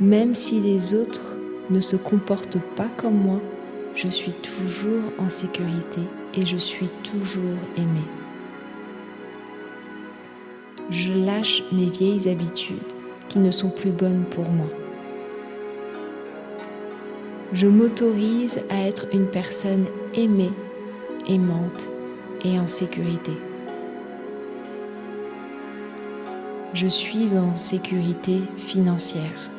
Même si les autres ne se comportent pas comme moi, je suis toujours en sécurité et je suis toujours aimée. Je lâche mes vieilles habitudes qui ne sont plus bonnes pour moi. Je m'autorise à être une personne aimée, aimante et en sécurité. Je suis en sécurité financière.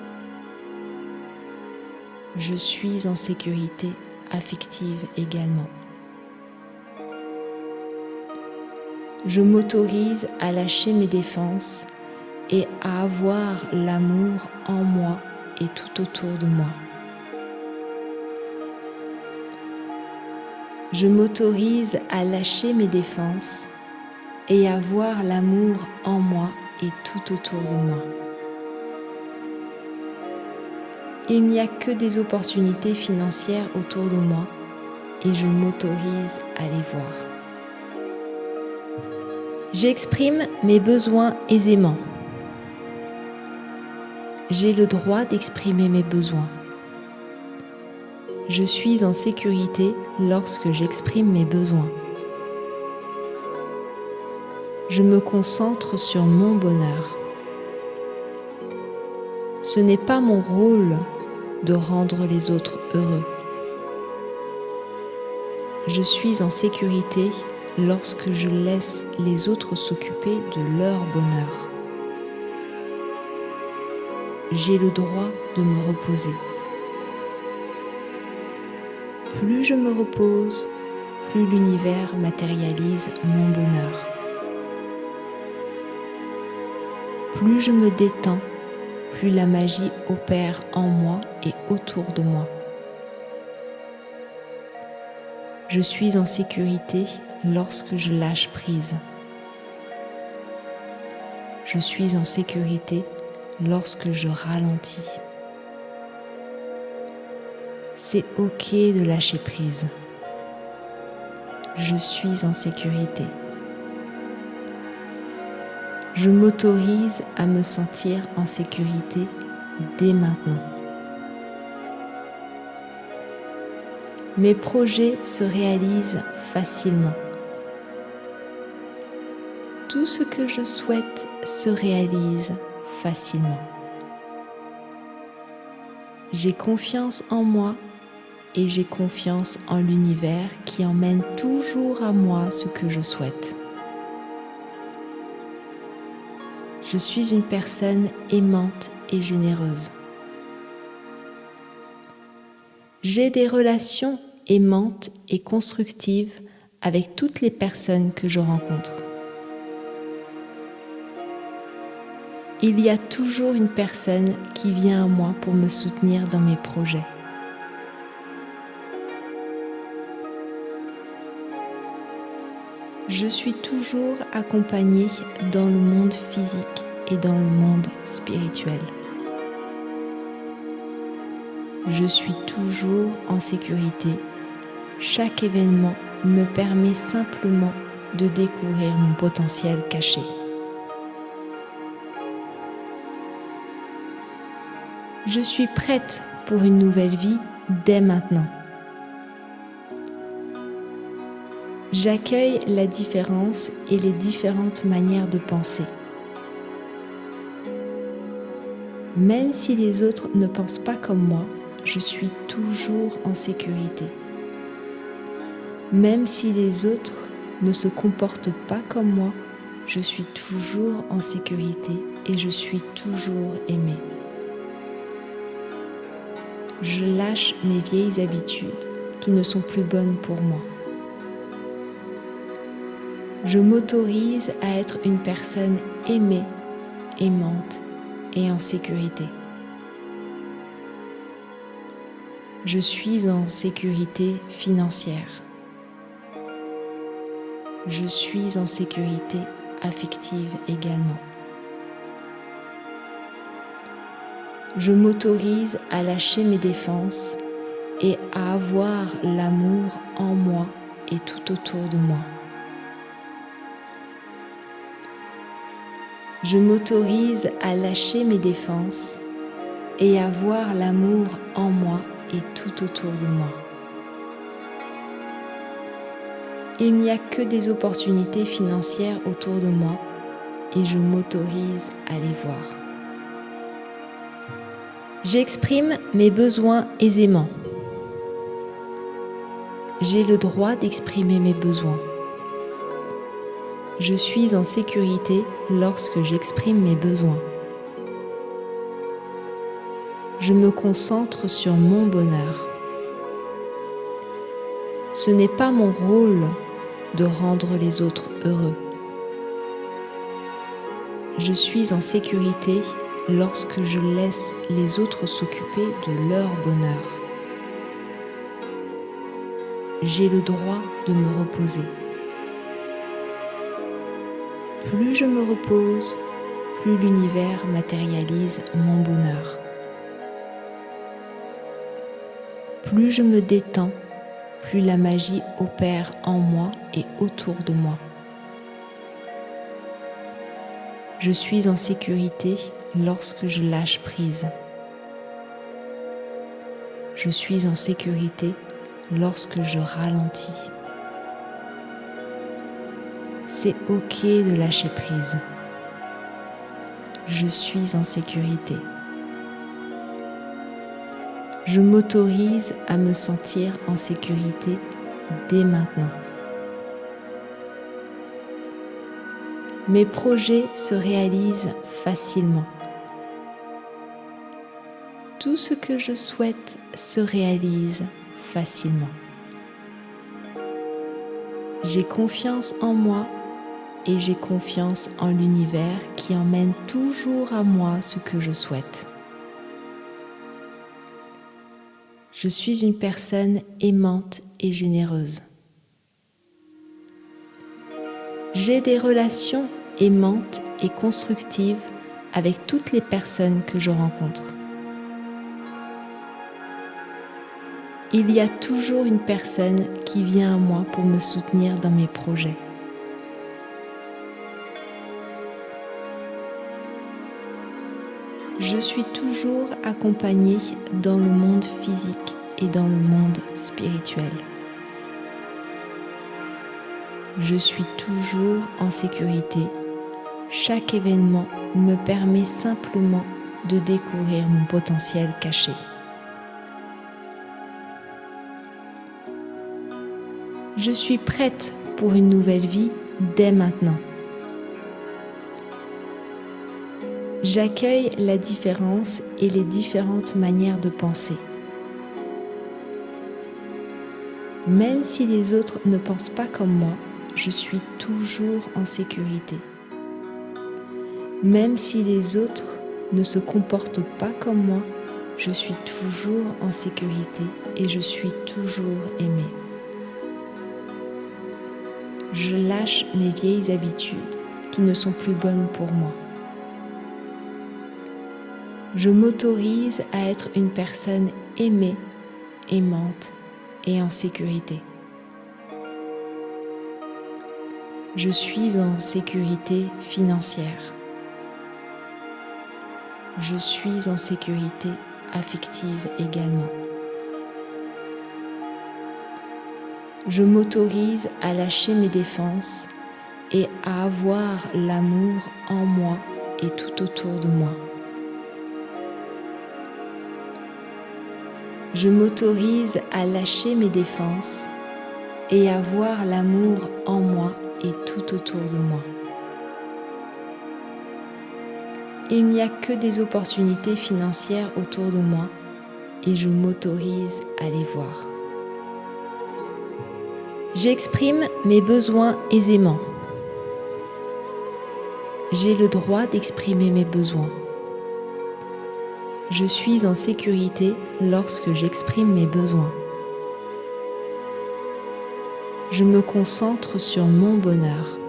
Je suis en sécurité affective également. Je m'autorise à lâcher mes défenses et à avoir l'amour en moi et tout autour de moi. Je m'autorise à lâcher mes défenses et à voir l'amour en moi et tout autour de moi. Il n'y a que des opportunités financières autour de moi et je m'autorise à les voir. J'exprime mes besoins aisément. J'ai le droit d'exprimer mes besoins. Je suis en sécurité lorsque j'exprime mes besoins. Je me concentre sur mon bonheur. Ce n'est pas mon rôle de rendre les autres heureux. Je suis en sécurité lorsque je laisse les autres s'occuper de leur bonheur. J'ai le droit de me reposer. Plus je me repose, plus l'univers matérialise mon bonheur. Plus je me détends, plus la magie opère en moi et autour de moi. Je suis en sécurité lorsque je lâche prise. Je suis en sécurité lorsque je ralentis. C'est ok de lâcher prise. Je suis en sécurité. Je m'autorise à me sentir en sécurité dès maintenant. Mes projets se réalisent facilement. Tout ce que je souhaite se réalise facilement. J'ai confiance en moi et j'ai confiance en l'univers qui emmène toujours à moi ce que je souhaite. Je suis une personne aimante et généreuse. J'ai des relations aimantes et constructives avec toutes les personnes que je rencontre. Il y a toujours une personne qui vient à moi pour me soutenir dans mes projets. Je suis toujours accompagnée dans le monde physique et dans le monde spirituel. Je suis toujours en sécurité. Chaque événement me permet simplement de découvrir mon potentiel caché. Je suis prête pour une nouvelle vie dès maintenant. J'accueille la différence et les différentes manières de penser. Même si les autres ne pensent pas comme moi, je suis toujours en sécurité. Même si les autres ne se comportent pas comme moi, je suis toujours en sécurité et je suis toujours aimée. Je lâche mes vieilles habitudes qui ne sont plus bonnes pour moi. Je m'autorise à être une personne aimée, aimante et en sécurité. Je suis en sécurité financière. Je suis en sécurité affective également. Je m'autorise à lâcher mes défenses et à avoir l'amour en moi et tout autour de moi. Je m'autorise à lâcher mes défenses et à voir l'amour en moi et tout autour de moi. Il n'y a que des opportunités financières autour de moi et je m'autorise à les voir. J'exprime mes besoins aisément. J'ai le droit d'exprimer mes besoins. Je suis en sécurité lorsque j'exprime mes besoins. Je me concentre sur mon bonheur. Ce n'est pas mon rôle de rendre les autres heureux. Je suis en sécurité lorsque je laisse les autres s'occuper de leur bonheur. J'ai le droit de me reposer. Plus je me repose, plus l'univers matérialise mon bonheur. Plus je me détends, plus la magie opère en moi et autour de moi. Je suis en sécurité lorsque je lâche prise. Je suis en sécurité lorsque je ralentis. C'est ok de lâcher prise. Je suis en sécurité. Je m'autorise à me sentir en sécurité dès maintenant. Mes projets se réalisent facilement. Tout ce que je souhaite se réalise facilement. J'ai confiance en moi et j'ai confiance en l'univers qui emmène toujours à moi ce que je souhaite. Je suis une personne aimante et généreuse. J'ai des relations aimantes et constructives avec toutes les personnes que je rencontre. Il y a toujours une personne qui vient à moi pour me soutenir dans mes projets. Je suis toujours accompagnée dans le monde physique et dans le monde spirituel. Je suis toujours en sécurité. Chaque événement me permet simplement de découvrir mon potentiel caché. Je suis prête pour une nouvelle vie dès maintenant. J'accueille la différence et les différentes manières de penser. Même si les autres ne pensent pas comme moi, je suis toujours en sécurité. Même si les autres ne se comportent pas comme moi, je suis toujours en sécurité et je suis toujours aimée. Je lâche mes vieilles habitudes qui ne sont plus bonnes pour moi. Je m'autorise à être une personne aimée, aimante et en sécurité. Je suis en sécurité financière. Je suis en sécurité affective également. Je m'autorise à lâcher mes défenses et à avoir l'amour en moi et tout autour de moi. Je m'autorise à lâcher mes défenses et à voir l'amour en moi et tout autour de moi. Il n'y a que des opportunités financières autour de moi et je m'autorise à les voir. J'exprime mes besoins aisément. J'ai le droit d'exprimer mes besoins. Je suis en sécurité lorsque j'exprime mes besoins. Je me concentre sur mon bonheur.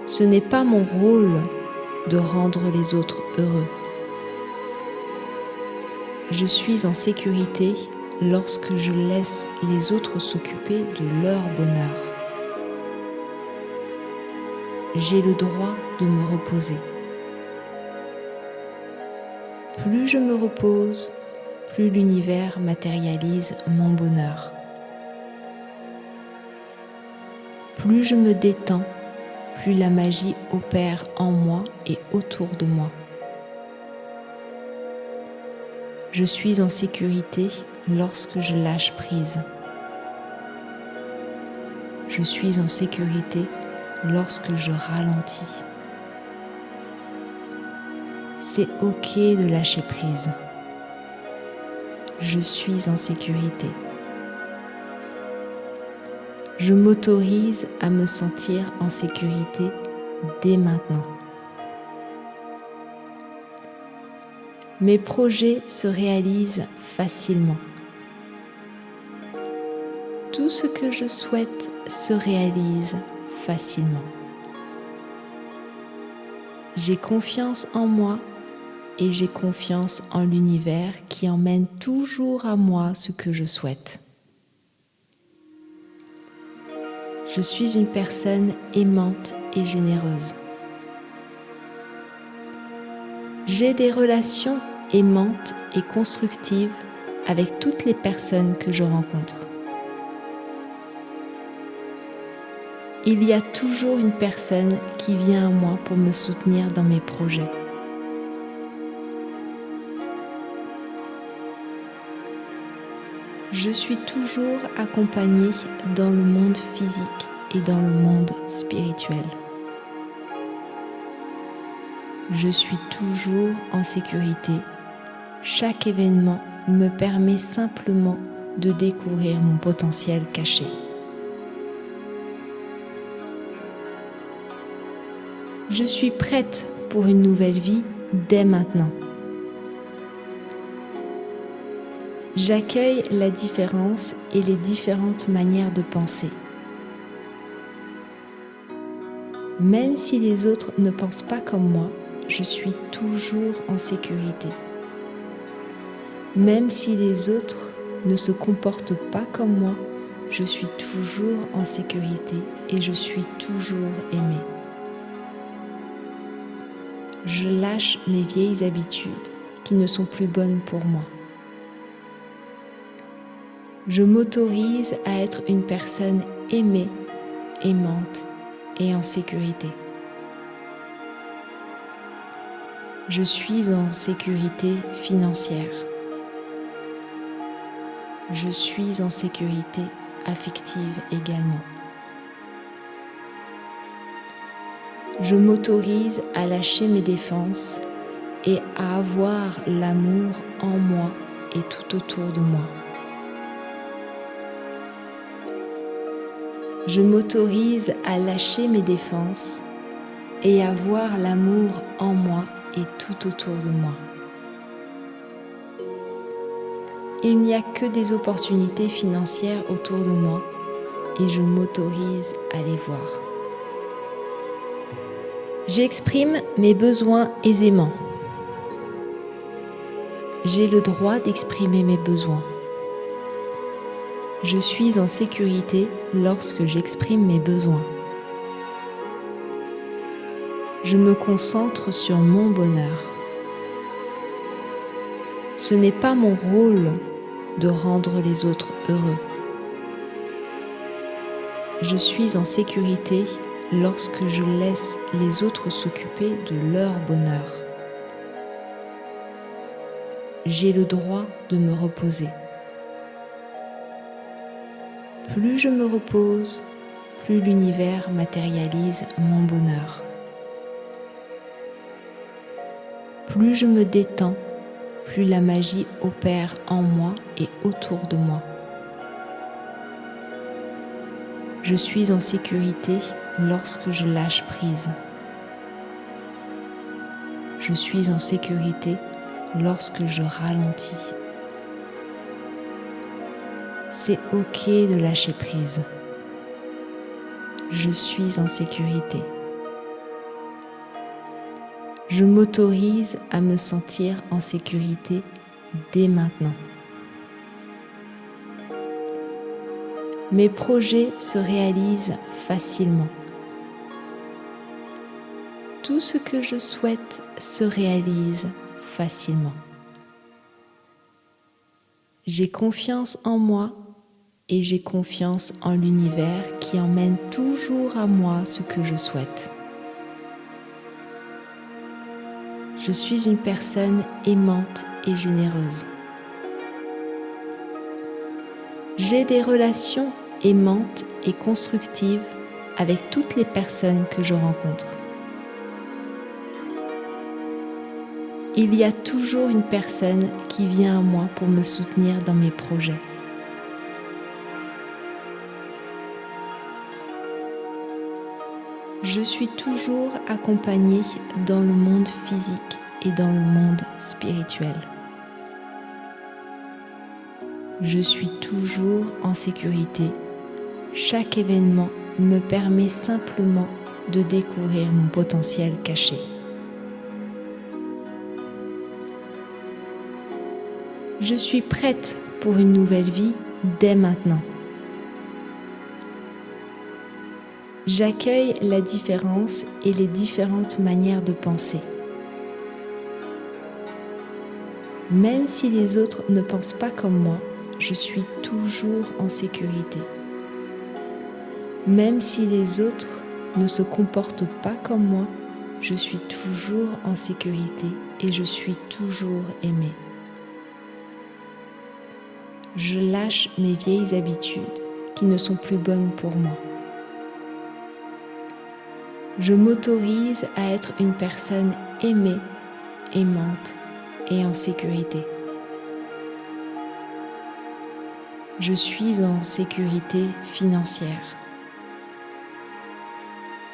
Ce n'est pas mon rôle de rendre les autres heureux. Je suis en sécurité lorsque je laisse les autres s'occuper de leur bonheur. J'ai le droit de me reposer. Plus je me repose, plus l'univers matérialise mon bonheur. Plus je me détends, plus la magie opère en moi et autour de moi. Je suis en sécurité lorsque je lâche prise. Je suis en sécurité lorsque je ralentis. C'est ok de lâcher prise. Je suis en sécurité. Je m'autorise à me sentir en sécurité dès maintenant. Mes projets se réalisent facilement. Tout ce que je souhaite se réalise facilement. J'ai confiance en moi et j'ai confiance en l'univers qui emmène toujours à moi ce que je souhaite. Je suis une personne aimante et généreuse. J'ai des relations aimantes et constructives avec toutes les personnes que je rencontre. Il y a toujours une personne qui vient à moi pour me soutenir dans mes projets. Je suis toujours accompagnée dans le monde physique et dans le monde spirituel. Je suis toujours en sécurité. Chaque événement me permet simplement de découvrir mon potentiel caché. Je suis prête pour une nouvelle vie dès maintenant. J'accueille la différence et les différentes manières de penser. Même si les autres ne pensent pas comme moi, je suis toujours en sécurité. Même si les autres ne se comportent pas comme moi, je suis toujours en sécurité et je suis toujours aimée. Je lâche mes vieilles habitudes qui ne sont plus bonnes pour moi. Je m'autorise à être une personne aimée, aimante et en sécurité. Je suis en sécurité financière. Je suis en sécurité affective également. Je m'autorise à lâcher mes défenses et à avoir l'amour en moi et tout autour de moi. Je m'autorise à lâcher mes défenses et à voir l'amour en moi et tout autour de moi. Il n'y a que des opportunités financières autour de moi et je m'autorise à les voir. J'exprime mes besoins aisément. J'ai le droit d'exprimer mes besoins. Je suis en sécurité lorsque j'exprime mes besoins. Je me concentre sur mon bonheur. Ce n'est pas mon rôle de rendre les autres heureux. Je suis en sécurité lorsque je laisse les autres s'occuper de leur bonheur. J'ai le droit de me reposer. Plus je me repose, plus l'univers matérialise mon bonheur. Plus je me détends, plus la magie opère en moi et autour de moi. Je suis en sécurité lorsque je lâche prise. Je suis en sécurité lorsque je ralentis. C'est ok de lâcher prise. Je suis en sécurité. Je m'autorise à me sentir en sécurité dès maintenant. Mes projets se réalisent facilement. Tout ce que je souhaite se réalise facilement. J'ai confiance en moi et j'ai confiance en l'univers qui emmène toujours à moi ce que je souhaite. Je suis une personne aimante et généreuse. J'ai des relations aimantes et constructives avec toutes les personnes que je rencontre. Il y a toujours une personne qui vient à moi pour me soutenir dans mes projets. Je suis toujours accompagnée dans le monde physique et dans le monde spirituel. Je suis toujours en sécurité. Chaque événement me permet simplement de découvrir mon potentiel caché. Je suis prête pour une nouvelle vie dès maintenant. J'accueille la différence et les différentes manières de penser. Même si les autres ne pensent pas comme moi, je suis toujours en sécurité. Même si les autres ne se comportent pas comme moi, je suis toujours en sécurité et je suis toujours aimée. Je lâche mes vieilles habitudes qui ne sont plus bonnes pour moi. Je m'autorise à être une personne aimée, aimante et en sécurité. Je suis en sécurité financière.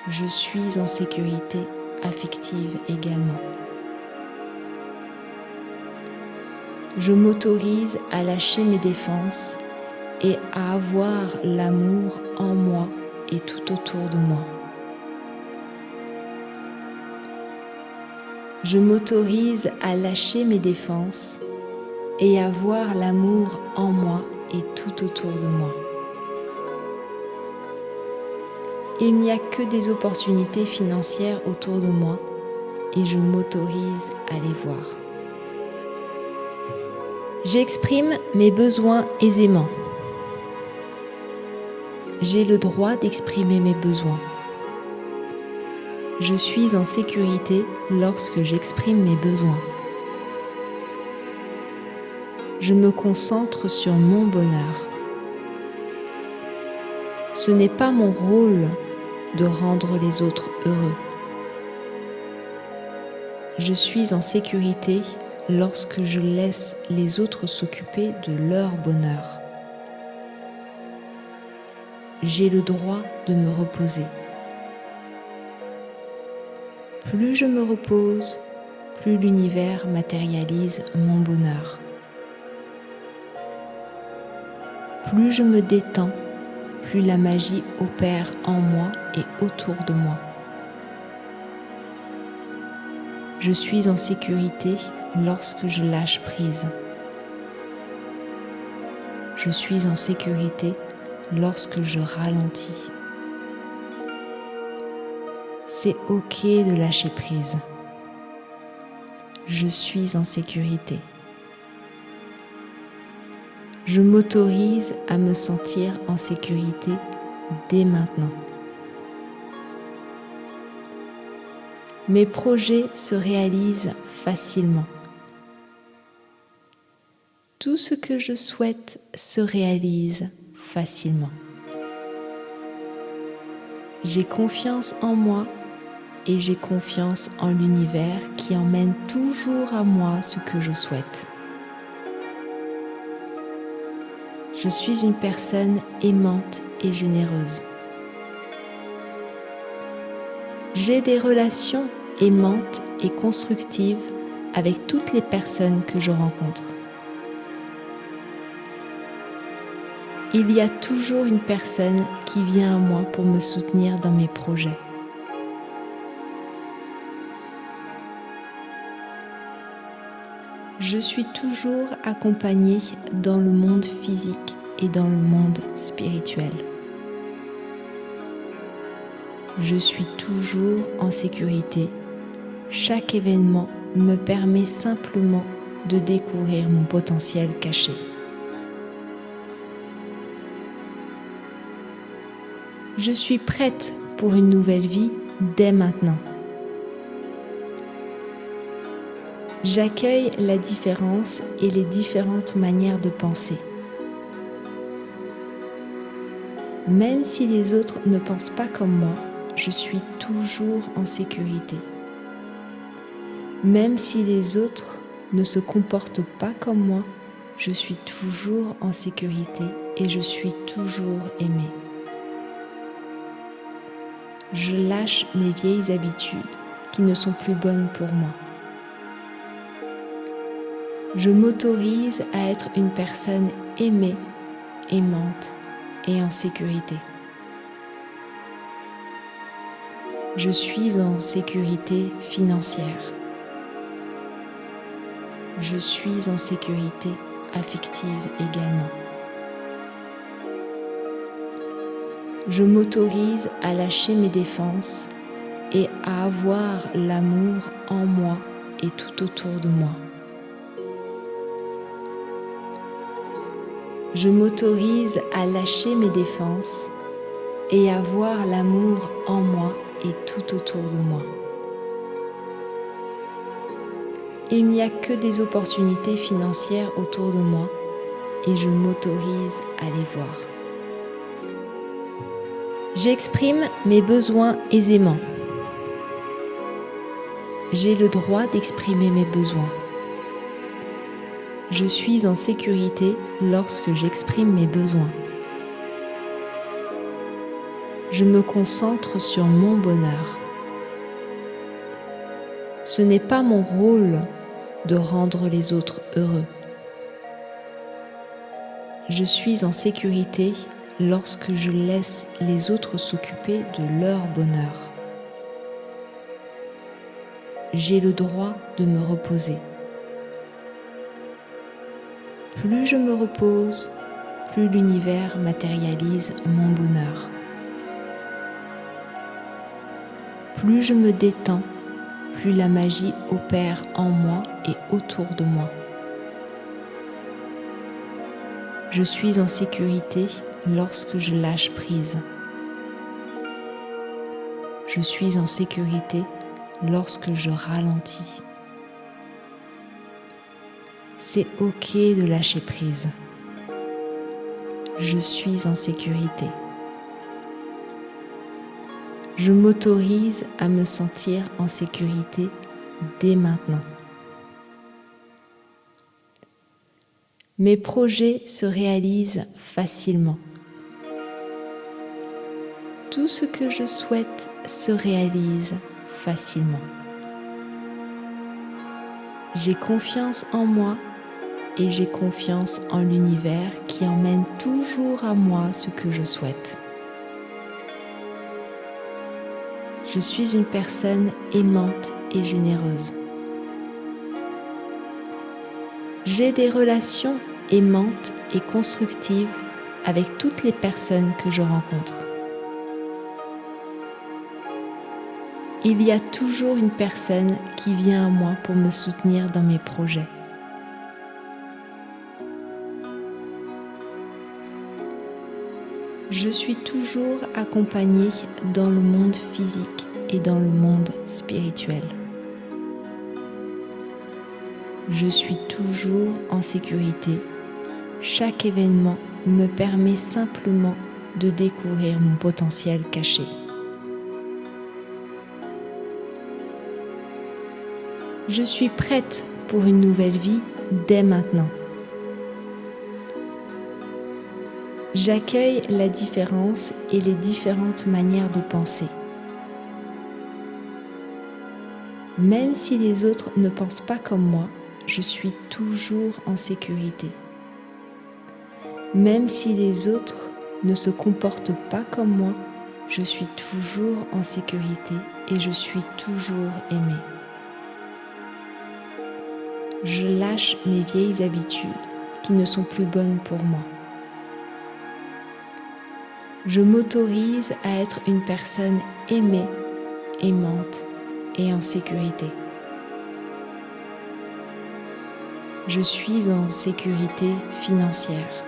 Je suis en sécurité affective également. Je m'autorise à lâcher mes défenses et à avoir l'amour en moi et tout autour de moi. Je m'autorise à lâcher mes défenses et à voir l'amour en moi et tout autour de moi. Il n'y a que des opportunités financières autour de moi et je m'autorise à les voir. J'exprime mes besoins aisément. J'ai le droit d'exprimer mes besoins. Je suis en sécurité lorsque j'exprime mes besoins. Je me concentre sur mon bonheur. Ce n'est pas mon rôle de rendre les autres heureux. Je suis en sécurité lorsque je laisse les autres s'occuper de leur bonheur. J'ai le droit de me reposer. Plus je me repose, plus l'univers matérialise mon bonheur. Plus je me détends, plus la magie opère en moi et autour de moi. Je suis en sécurité lorsque je lâche prise. Je suis en sécurité lorsque je ralentis. C'est ok de lâcher prise. Je suis en sécurité. Je m'autorise à me sentir en sécurité dès maintenant. Mes projets se réalisent facilement. Tout ce que je souhaite se réalise facilement. J'ai confiance en moi et j'ai confiance en l'univers qui emmène toujours à moi ce que je souhaite. Je suis une personne aimante et généreuse. J'ai des relations aimantes et constructives avec toutes les personnes que je rencontre. Il y a toujours une personne qui vient à moi pour me soutenir dans mes projets. Je suis toujours accompagnée dans le monde physique et dans le monde spirituel. Je suis toujours en sécurité. Chaque événement me permet simplement de découvrir mon potentiel caché. Je suis prête pour une nouvelle vie dès maintenant. J'accueille la différence et les différentes manières de penser. Même si les autres ne pensent pas comme moi, je suis toujours en sécurité. Même si les autres ne se comportent pas comme moi, je suis toujours en sécurité et je suis toujours aimée. Je lâche mes vieilles habitudes qui ne sont plus bonnes pour moi. Je m'autorise à être une personne aimée, aimante et en sécurité. Je suis en sécurité financière. Je suis en sécurité affective également. Je m'autorise à lâcher mes défenses et à avoir l'amour en moi et tout autour de moi. Je m'autorise à lâcher mes défenses et à voir l'amour en moi et tout autour de moi. Il n'y a que des opportunités financières autour de moi et je m'autorise à les voir. J'exprime mes besoins aisément. J'ai le droit d'exprimer mes besoins. Je suis en sécurité lorsque j'exprime mes besoins. Je me concentre sur mon bonheur. Ce n'est pas mon rôle de rendre les autres heureux. Je suis en sécurité lorsque je laisse les autres s'occuper de leur bonheur. J'ai le droit de me reposer. Plus je me repose, plus l'univers matérialise mon bonheur. Plus je me détends, plus la magie opère en moi et autour de moi. Je suis en sécurité lorsque je lâche prise. Je suis en sécurité lorsque je ralentis. C'est ok de lâcher prise. Je suis en sécurité. Je m'autorise à me sentir en sécurité dès maintenant. Mes projets se réalisent facilement. Tout ce que je souhaite se réalise facilement. J'ai confiance en moi et j'ai confiance en l'univers qui emmène toujours à moi ce que je souhaite. Je suis une personne aimante et généreuse. J'ai des relations aimantes et constructives avec toutes les personnes que je rencontre. Il y a toujours une personne qui vient à moi pour me soutenir dans mes projets. Je suis toujours accompagnée dans le monde physique et dans le monde spirituel. Je suis toujours en sécurité. Chaque événement me permet simplement de découvrir mon potentiel caché. Je suis prête pour une nouvelle vie dès maintenant. J'accueille la différence et les différentes manières de penser. Même si les autres ne pensent pas comme moi, je suis toujours en sécurité. Même si les autres ne se comportent pas comme moi, je suis toujours en sécurité et je suis toujours aimée. Je lâche mes vieilles habitudes qui ne sont plus bonnes pour moi. Je m'autorise à être une personne aimée, aimante et en sécurité. Je suis en sécurité financière.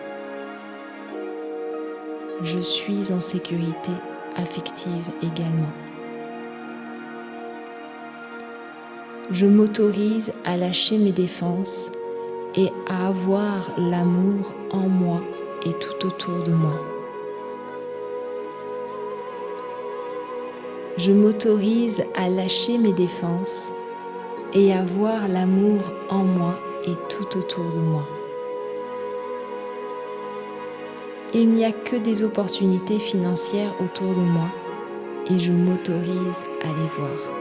Je suis en sécurité affective également. Je m'autorise à lâcher mes défenses et à avoir l'amour en moi et tout autour de moi. Je m'autorise à lâcher mes défenses et à voir l'amour en moi et tout autour de moi. Il n'y a que des opportunités financières autour de moi et je m'autorise à les voir.